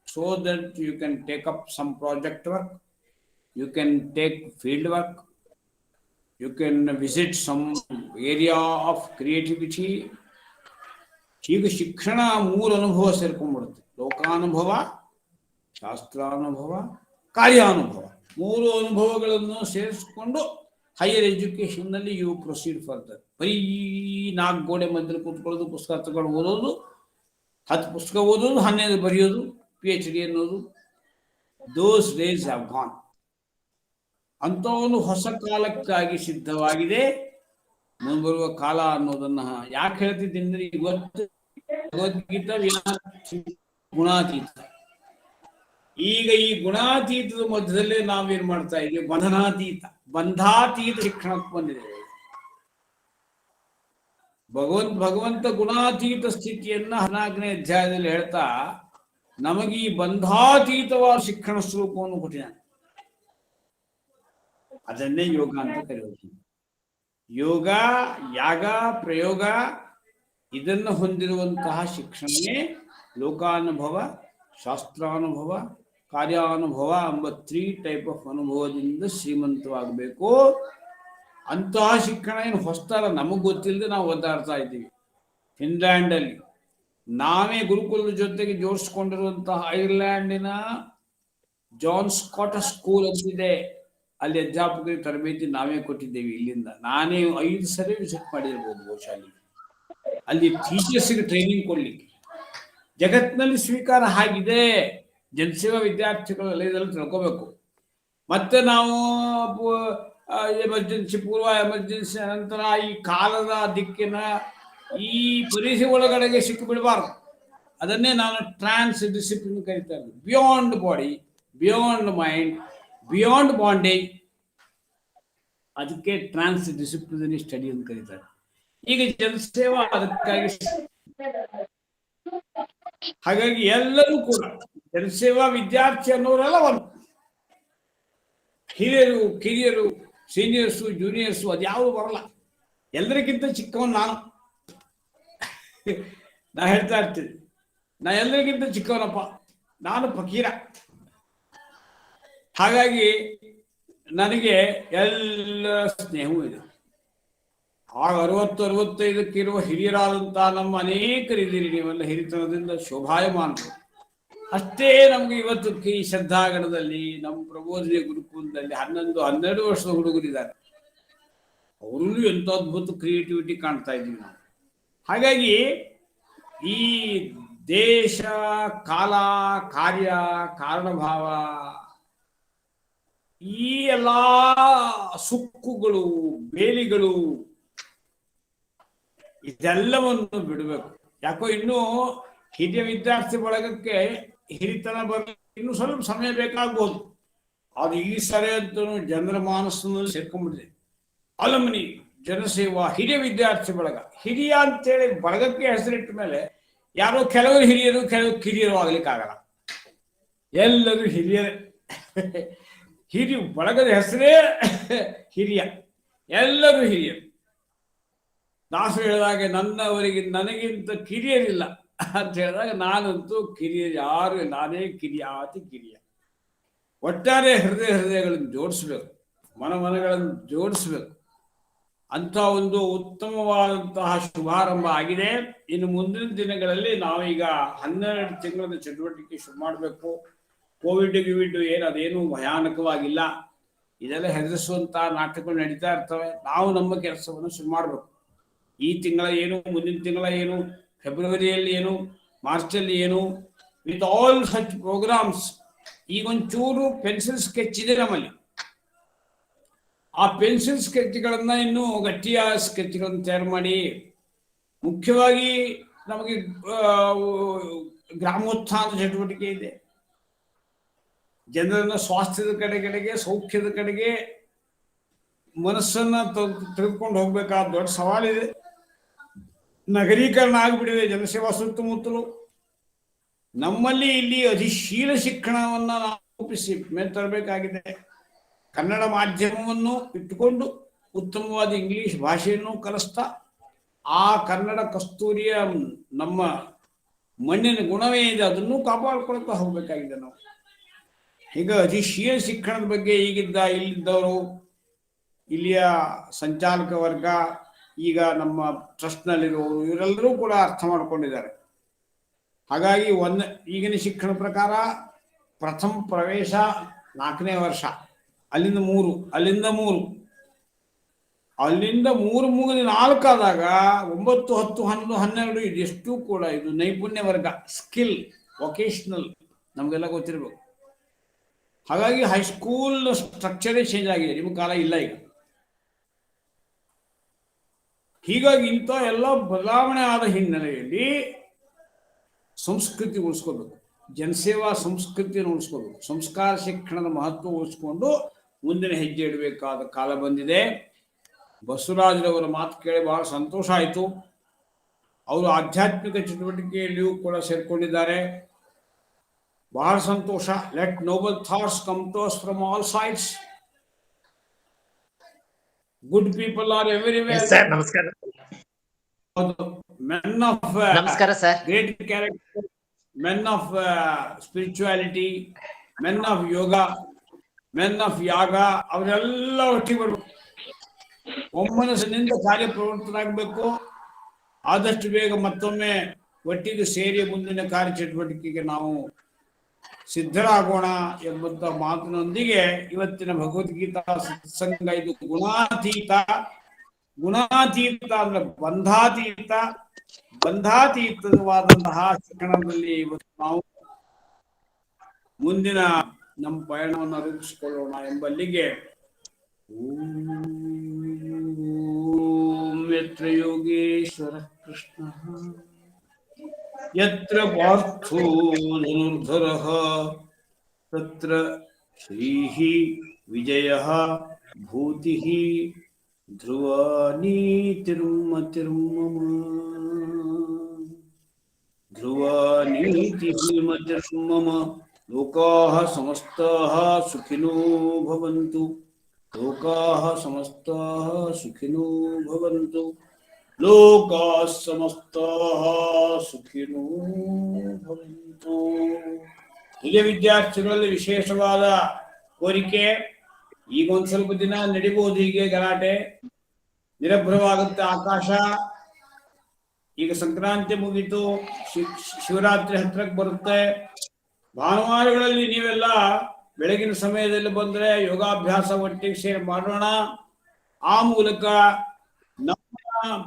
so that you can take up some project work, you can take field work, you can visit some area of creativity. ಈಗ ಶಿಕ್ಷಣ 3 ಅನುಭವ ಸೇರ್ಕೊಂಡ್ಬಿಡುತ್ತೆ: ಲೋಕಾನುಭವ, ಶಾಸ್ತ್ರಾನುಭವ, ಕಾರ್ಯಾನುಭವ. 3 ಅನುಭವಗಳನ್ನು ಸೇರಿಸ್ಕೊಂಡು ಹೈಯರ್ ಎಜುಕೇಶನ್ನಲ್ಲಿ ಯು ಪ್ರೊಸೀಡ್ ಫರ್ದರ್. ಬರೀ 4 ಗೋಡೆ ಮಧ್ಯೆ ಕೂತ್ಕೊಳ್ಳೋದು, ಪುಸ್ತಕ ತಗೊಂಡು ಓದೋದು, 10 ಪುಸ್ತಕ ಓದೋದು, 12 ಬರೆಯೋದು, PhD ಅನ್ನೋದು, ದೋಸ್ ಡೇಸ್ ಹ್ಯಾವ್ ಗಾನ್. ಅಂತ ಒಂದು ಹೊಸ ಕಾಲಕ್ಕಾಗಿ ಸಿದ್ಧವಾಗಿದೆ ಮುಂಬರುವ ಕಾಲ ಅನ್ನೋದನ್ನ ಯಾಕೆ ಹೇಳ್ತಿದ್ದೀನಿ? ಇವತ್ತು ಭಗವದ್ಗೀತಾ ಗುಣಾತೀತ. ಈಗ ಈ ಗುಣಾತೀತದ ಮಧ್ಯದಲ್ಲೇ ನಾವೇನ್ ಮಾಡ್ತಾ ಇದ್ದೀವಿ? ಬಂಧನಾತೀತ, ಬಂಧಾತೀತ ಶಿಕ್ಷಣಕ್ಕೆ ಬಂದಿದ್ದೇವೆ. ಭಗವಂತ ಗುಣಾತೀತ ಸ್ಥಿತಿಯನ್ನ 14ನೇ ಅಧ್ಯಾಯದಲ್ಲಿ ಹೇಳ್ತಾ ನಮಗೆ ಈ ಬಂಧಾತೀತವಾದ ಶಿಕ್ಷಣ ಸ್ವರೂಪವನ್ನು ಕೊಟ್ಟಿದ್ದಾನೆ. ಅದನ್ನೇ ಯೋಗ ಅಂತ ಕರೆಯುವುದು. ಯೋಗ, ಯಾಗ, ಪ್ರಯೋಗ ಇದನ್ನು ಹೊಂದಿರುವಂತಹ ಶಿಕ್ಷಣವೇ ಲೋಕಾನುಭವ, ಶಾಸ್ತ್ರಾನುಭವ, ಕಾರ್ಯಾನುಭವ ಎಂಬ 3 ಟೈಪ್ ಆಫ್ ಅನುಭವದಿಂದ ಶ್ರೀಮಂತವಾಗಬೇಕು. ಅಂತಹ ಶಿಕ್ಷಣ ಏನು ಹೊಸ್ತಾರ, ನಮಗೆ ಗೊತ್ತಿಲ್ಲದೆ ನಾವು ಒದ್ದಾಡ್ತಾ ಇದ್ದೀವಿ. ಫಿನ್ಲ್ಯಾಂಡಲ್ಲಿ ನಾವೇ ಗುರುಕುಲದ ಜೊತೆಗೆ ಜೋಡಿಸ್ಕೊಂಡಿರುವಂತಹ ಐರ್ಲ್ಯಾಂಡಿನ ಜಾನ್ ಸ್ಕಾಟ್ ಸ್ಕೂಲ್ ಅಂತಿದೆ, ಅಲ್ಲಿ ಅಧ್ಯಾಪಕರಿಗೆ ತರಬೇತಿ ನಾವೇ ಕೊಟ್ಟಿದ್ದೇವೆ. ಇಲ್ಲಿಂದ ನಾನೇ 5 ಸರಿ ವಿಸಿಟ್ ಮಾಡಿರ್ಬೋದು ಬಹುಶಃ. ಅಲ್ಲಿ ಟೀಚರ್ಸ್ಗೆ ಟ್ರೈನಿಂಗ್ ಕೊಡ್ಲಿಕ್ಕೆ ಜಗತ್ತಿನಲ್ಲಿ ಸ್ವೀಕಾರ ಆಗಿದೆ. ಜನಸೇವಾ ವಿದ್ಯಾರ್ಥಿಗಳೆಲ್ಲ ಇದೆಲ್ಲ ತಿಳ್ಕೋಬೇಕು. ಮತ್ತೆ ನಾವು ಎಮರ್ಜೆನ್ಸಿ, ಪೂರ್ವ ಎಮರ್ಜೆನ್ಸಿ, ನಂತರ ಈ ಕಾಲದ ದಿಕ್ಕಿನ ಈ ಪರಿಧಿ ಒಳಗಡೆಗೆ ಸಿಕ್ಕು ಬಿಡಬಾರ್ದು. ಅದನ್ನೇ ನಾನು ಟ್ರಾನ್ಸ್ ಡಿಸಿಪ್ಲಿನ್ ಕರೀತಾ ಇದ್ದೀನಿ. Beyond body, beyond mind, beyond bondage. ಅದಕ್ಕೆ ಟ್ರಾನ್ಸ್ ಡಿಸಿಪ್ಲಿನರಿ ಸ್ಟಡಿ ಅಂತ ಕರೀತಾರೆ. ಈಗ ಜನಸೇವಾ ಅದಕ್ಕಾಗಿ. ಹಾಗಾಗಿ ಎಲ್ಲರೂ ಕೂಡ ಜನಸೇವಾ ವಿದ್ಯಾರ್ಥಿ ಅನ್ನೋರೆಲ್ಲ ಒಂದು ಹಿರಿಯರು, ಕಿರಿಯರು, ಸೀನಿಯರ್ಸು, ಜೂನಿಯರ್ಸು ಅದ್ಯಾವುದು ಬರಲ್ಲ. ಎಲ್ಲರಿಗಿಂತ ಚಿಕ್ಕವನು ನಾನು. ನಾ ಹೇಳ್ತಾ ಇರ್ತೀನಿ, ನಾ ಎಲ್ಲರಿಗಿಂತ ಚಿಕ್ಕವನಪ್ಪ, ನಾನು ಫಕೀರ. ಹಾಗಾಗಿ ನನಗೆ ಎಲ್ಲ ಸ್ನೇಹವೂ ಇದೆ. ಆಗ 60-65ಕ್ಕಿರುವ ಹಿರಿಯರಾದಂತಹ ನಮ್ಮ ಅನೇಕರಿದ್ದೀರಿ. ನೀವೆಲ್ಲ ಹಿರಿತನದಿಂದ ಶೋಭಾಯಮಾನರು. ಅಷ್ಟೇ ನಮ್ಗೆ ಇವತ್ತು ಈ ಶ್ರದ್ಧಾಗಣದಲ್ಲಿ, ನಮ್ಮ ಪ್ರಬೋಧನೆ ಗುರುಕುಲದಲ್ಲಿ 11-12 ವರ್ಷದ ಹುಡುಗರಿದ್ದಾರೆ. ಅವರಲ್ಲೂ ಎಂಥ ಅದ್ಭುತ ಕ್ರಿಯೇಟಿವಿಟಿ ಕಾಣ್ತಾ ಇದ್ದೀವಿ ನಾವು. ಹಾಗಾಗಿ ಈ ದೇಶ, ಕಾಲ, ಕಾರ್ಯ, ಕಾರಣಭಾವ, ಈ ಎಲ್ಲ ಸುಕ್ಕುಗಳು, ಬೇಲಿಗಳು, ಇದೆಲ್ಲವನ್ನು ಬಿಡಬೇಕು. ಯಾಕೋ ಇನ್ನೂ ಹಿರಿಯ ವಿದ್ಯಾರ್ಥಿ ಬಳಗಕ್ಕೆ ಹಿರಿತನ ಬರಲಿಕ್ಕೆ ಇನ್ನೂ ಸ್ವಲ್ಪ ಸಮಯ ಬೇಕಾಗ್ಬೋದು. ಅದು ಈ ಸರಿ ಅಂತೂ ಜನರ ಮಾನಸ್ಸಿನಲ್ಲಿ ಸೇರ್ಕೊಂಡ್ಬಿಟ್ಟಿದೆ. ಅಲಮ್ನಿ, ಜನಸೇವಾ, ಹಿರಿಯ ವಿದ್ಯಾರ್ಥಿ ಬಳಗ. ಹಿರಿಯ ಅಂತೇಳಿ ಬಳಗಕ್ಕೆ ಹೆಸರಿಟ್ಟ ಮೇಲೆ ಯಾರೋ ಕೆಲವರು ಹಿರಿಯರು, ಕೆಲವರು ಕಿರಿಯರು ಆಗ್ಲಿಕ್ಕಾಗಲ್ಲ. ಎಲ್ಲರೂ ಹಿರಿಯರೇ. ಹಿರಿಯ ಬಳಗದ ಹೆಸರೇ ಹಿರಿಯ, ಎಲ್ಲರೂ ಹಿರಿಯರು. ದಾಸರು ಹೇಳಿದಾಗ ನನ್ನವರಿಗೆ ನನಗಿಂತ ಕಿರಿಯರಿಲ್ಲ ಅಂತ ಹೇಳಿದಾಗ ನಾನಂತೂ ಕಿರಿಯರು ಯಾರು, ನಾನೇ ಕಿರಿಯ, ಅತಿ ಕಿರಿಯ. ಒಟ್ಟಾರೆ ಹೃದಯಗಳನ್ನು ಜೋಡಿಸ್ಬೇಕು, ಮನಗಳನ್ನು ಜೋಡಿಸ್ಬೇಕು. ಅಂಥ ಒಂದು ಉತ್ತಮವಾದಂತಹ ಶುಭಾರಂಭ ಆಗಿದೆ. ಇನ್ನು ಮುಂದಿನ ದಿನಗಳಲ್ಲಿ ನಾವೀಗ 12 ತಿಂಗಳ ಚಟುವಟಿಕೆ ಶುರು ಮಾಡಬೇಕು. ಕೋವಿಡ್ ಗಿವಿಡ್ ಏನು ಅದೇನು ಭಯಾನಕವಾಗಿಲ್ಲ. ಇದೆಲ್ಲ ಹೆದರಿಸುವಂಥ ನಾಟಕಗಳು ನಡೀತಾ ಇರ್ತವೆ. ನಾವು ನಮ್ಮ ಕೆಲಸವನ್ನು ಶುರು ಮಾಡಬೇಕು. ಈ ತಿಂಗಳ ಏನು, ಮುಂದಿನ ತಿಂಗಳ ಏನು, ಫೆಬ್ರವರಿಯಲ್ಲಿ ಏನು, ಮಾರ್ಚಲ್ಲಿ ಏನು, ವಿತ್ ಆಲ್ ಸಚ್ ಪ್ರೋಗ್ರಾಮ್ಸ್. ಈಗೊಂಚೂರು ಪೆನ್ಸಿಲ್ ಸ್ಕೆಚ್ ಇದೆ ನಮ್ಮಲ್ಲಿ. ಆ ಪೆನ್ಸಿಲ್ ಸ್ಕೆಚ್ಗಳನ್ನ ಇನ್ನೂ ಗಟ್ಟಿಯ ಸ್ಕೆಚ್ಗಳನ್ನು ತಯಾರು ಮಾಡಿ, ಮುಖ್ಯವಾಗಿ ನಮಗೆ ಗ್ರಾಮೋತ್ಥಾನ ಚಟುವಟಿಕೆ ಇದೆ. ಜನರನ್ನ ಸ್ವಾಸ್ಥ್ಯದ ಕಡೆಗೆ, ಸೌಖ್ಯದ ಕಡೆಗೆ ಮನಸ್ಸನ್ನ ತೆಗೆದುಕೊಂಡು ಹೋಗ್ಬೇಕಾದ ದೊಡ್ಡ ಸವಾಲಿದೆ. ನಗರೀಕರಣ ಆಗಿಬಿಟ್ಟಿದೆ ಜನಸೇವಾ ಸುತ್ತಮುತ್ತಲು. ನಮ್ಮಲ್ಲಿ ಇಲ್ಲಿ ಅಧಿಶೀಲ ಶಿಕ್ಷಣವನ್ನ ನಾವು ರೂಪಿಸಿ ಮೇಲೆ ತರಬೇಕಾಗಿದೆ. ಕನ್ನಡ ಮಾಧ್ಯಮವನ್ನು ಇಟ್ಟುಕೊಂಡು ಉತ್ತಮವಾದ ಇಂಗ್ಲಿಷ್ ಭಾಷೆಯನ್ನು ಕಲಿಸ್ತಾ, ಆ ಕನ್ನಡ ಕಸ್ತೂರಿಯ ನಮ್ಮ ಮಣ್ಣಿನ ಗುಣವೇ ಇದೆ, ಅದನ್ನು ಕಾಪಾಡ್ಕೊಳ್ತಾ ಹೋಗ್ಬೇಕಾಗಿದೆ ನಾವು. ಈಗ ಅಧಿಶೀಲ ಶಿಕ್ಷಣದ ಬಗ್ಗೆ ಇಲ್ಲಿದ್ದವರು, ಇಲ್ಲಿಯ ಸಂಚಾಲಕ ವರ್ಗ, ಈಗ ನಮ್ಮ ಟ್ರಸ್ಟ್ನಲ್ಲಿರುವವರು, ಇವರೆಲ್ಲರೂ ಕೂಡ ಅರ್ಥ ಮಾಡ್ಕೊಂಡಿದ್ದಾರೆ. ಹಾಗಾಗಿ ಈಗಿನ ಶಿಕ್ಷಣ ಪ್ರಕಾರ ಪ್ರಥಮ ಪ್ರವೇಶ 4ನೇ ವರ್ಷ, ಅಲ್ಲಿಂದ 3, ಅಲ್ಲಿಂದ 3 ಮುಗಿದ 4 ಆದಾಗ 9, 10, 11, 12 ಇದೆಷ್ಟು ಕೂಡ ಇದು ನೈಪುಣ್ಯ ವರ್ಗ, ಸ್ಕಿಲ್, ವೊಕೇಶನಲ್ ನಮಗೆಲ್ಲ ಗೊತ್ತಿರಬೇಕು. ಹಾಗಾಗಿ ಹೈಸ್ಕೂಲ್ ಸ್ಟ್ರಕ್ಚರೇ ಚೇಂಜ್ ಆಗಿದೆ, ನಿಮ್ಮ ಕಾಲ ಇಲ್ಲ ಈಗ. ಹೀಗಾಗಿ ಇಂಥ ಎಲ್ಲ ಬದಲಾವಣೆ ಆದ ಹಿನ್ನೆಲೆಯಲ್ಲಿ ಸಂಸ್ಕೃತಿ ಉಳಿಸ್ಕೋಬೇಕು, ಜನಸೇವಾ ಸಂಸ್ಕೃತಿಯನ್ನು ಉಳಿಸ್ಕೋಬೇಕು, ಸಂಸ್ಕಾರ ಶಿಕ್ಷಣದ ಮಹತ್ವ ಉಳಿಸ್ಕೊಂಡು ಮುಂದಿನ ಹೆಜ್ಜೆ ಇಡಬೇಕಾದ ಕಾಲ ಬಂದಿದೆ. ಬಸವರಾಜರವರ ಮಾತು ಕೇಳಿ ಬಹಳ ಸಂತೋಷ ಆಯಿತು. ಅವರು ಆಧ್ಯಾತ್ಮಿಕ ಚಟುವಟಿಕೆಯಲ್ಲಿಯೂ ಕೂಡ ಸೇರ್ಕೊಂಡಿದ್ದಾರೆ, ಬಹಳ ಸಂತೋಷ. Let noble thoughts come to us from all sides. Good people are everywhere. Sir ನಮಸ್ಕಾರ. Men of ನಮಸ್ಕಾರ sir. great character, men of spirituality, men of yoga, men of yaga, ಅವರೆಲ್ಲ ಒಟ್ಟಿಗೆ ಬರಬೇಕು. ಒಮ್ಮನಸ್ಸಿನಿಂದ ಕಾರ್ಯಪ್ರವೃತ್ತರಾಗಬೇಕು. ಆದಷ್ಟು ಬೇಗ ಮತ್ತೊಮ್ಮೆ ಒಟ್ಟಿಗೆ ಸೇರಿ ಮುಂದಿನ ಕಾರ್ಯಚಟುವಟಿಕೆಗೆ ನಾವು ಸಿದ್ಧರಾಗೋಣ ಎಂಬಂತ ಮಾತಿನೊಂದಿಗೆ ಇವತ್ತಿನ ಭಗವದ್ಗೀತಾ ಸತ್ಸಂಗ ಇದು ಗುಣಾತೀತ ಅಂದ್ರೆ ಬಂಧಾತೀತವಾದಂತಹ ಶಿಕ್ಷಣದಲ್ಲಿ ಇವತ್ತು ನಾವು ಮುಂದಿನ ನಮ್ಮ ಪಯಣವನ್ನು ರೂಪಿಸಿಕೊಳ್ಳೋಣ ಎಂಬಲ್ಲಿಗೆ ಓಂ ಯತ್ರ ಯೋಗೇಶ್ವರ ಕೃಷ್ಣ ಯತ್ರ ಪಾರ್ಥೋ ಧನುರ್ಧರಃ ತತ್ರ ಶ್ರೀಃ ವಿಜಯಃ ಭೂತಿಃ ಧ್ರುವ ನೀತಿರ್ಮತಿರ್ಮಮ ಧ್ರುವ ನೀತಿರ್ಮತಿರ್ಮಮ ಲೋಕಾಃ ಸಮಸ್ತಾಃ ಸುಖಿನೋ ಭವಂತು ಲೋಕಾಃ ಸಮಸ್ತಾಃ ಸುಖಿನೋ ಭವಂತು ಲೋಕಾಃ ಸಮಸ್ತಾಃ ಸುಖಿನೋ ಭವಂತು. ಹಿರಿಯ ವಿದ್ಯಾರ್ಥಿಗಳಲ್ಲಿ ವಿಶೇಷವಾದ ಕೋರಿಕೆ, ಈಗ ಒಂದ್ ಸ್ವಲ್ಪ ದಿನ ನಡಿಬಹುದು, ಹೀಗೆ ಗಲಾಟೆ ನಿರಭ್ರವಾಗುತ್ತೆ ಆಕಾಶ. ಈಗ ಸಂಕ್ರಾಂತಿ ಮುಗೀತು, ಶಿವರಾತ್ರಿ ಹತ್ರಕ್ಕೆ ಬರುತ್ತೆ. ಭಾನುವಾರಗಳಲ್ಲಿ ನೀವೆಲ್ಲ ಬೆಳಗಿನ ಸಮಯದಲ್ಲಿ ಬಂದ್ರೆ ಯೋಗಾಭ್ಯಾಸ ಒಟ್ಟಿಗೆ ಸೇರಿ ಮಾಡೋಣ. ಆ ಮೂಲಕ ನಮ್ಮ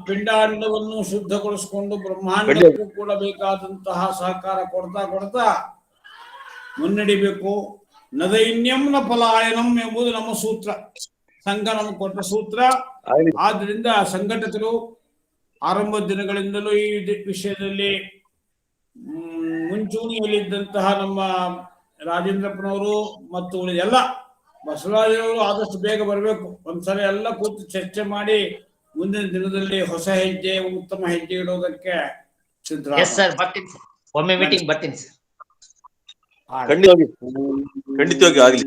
ಪಿಂಡಾಂಡವನ್ನು ಶುದ್ಧಗೊಳಿಸಿಕೊಂಡು ಬ್ರಹ್ಮಾಂಡಕ್ಕೂ ಕೂಡ ಬೇಕಾದಂತಹ ಸಹಕಾರ ಕೊಡ್ತಾ ಮುನ್ನಡಿಬೇಕು. ನದೈನ್ಯಂ ನ ಪಲಾಯನಂ ಎಂಬುದು ನಮ್ಮ ಸೂತ್ರ, ಸಂಘ ನಮಗೆ ಕೊಟ್ಟ ಸೂತ್ರ. ಆದ್ರಿಂದ ಸಂಘಟಕರು ಆರಂಭದ ದಿನಗಳಿಂದಲೂ ಈ ವಿಷಯದಲ್ಲಿ ಮುಂಚೂಣಿಯಲ್ಲಿದ್ದಂತಹ ನಮ್ಮ ರಾಜೇಂದ್ರಪ್ಪನವರು ಮತ್ತು ಎಲ್ಲ ಬಸವರಾಜರವರು ಆದಷ್ಟು ಬೇಗ ಬರಬೇಕು. ಒಂದ್ಸಲ ಎಲ್ಲ ಕೂತು ಚರ್ಚೆ ಮಾಡಿ ಮುಂದಿನ ದಿನದಲ್ಲಿ ಹೊಸ ಹೆಜ್ಜೆ, ಉತ್ತಮ ಹೆಜ್ಜೆ ಇಡೋದಕ್ಕೆ ಸಿದ್ಧ. ಒಮ್ಮೆ ಮೀಟಿಂಗ್ ಬರ್ತೀನಿ ಸರ್. ಖಂಡಿತವಾಗಿ ಆಗಲಿ.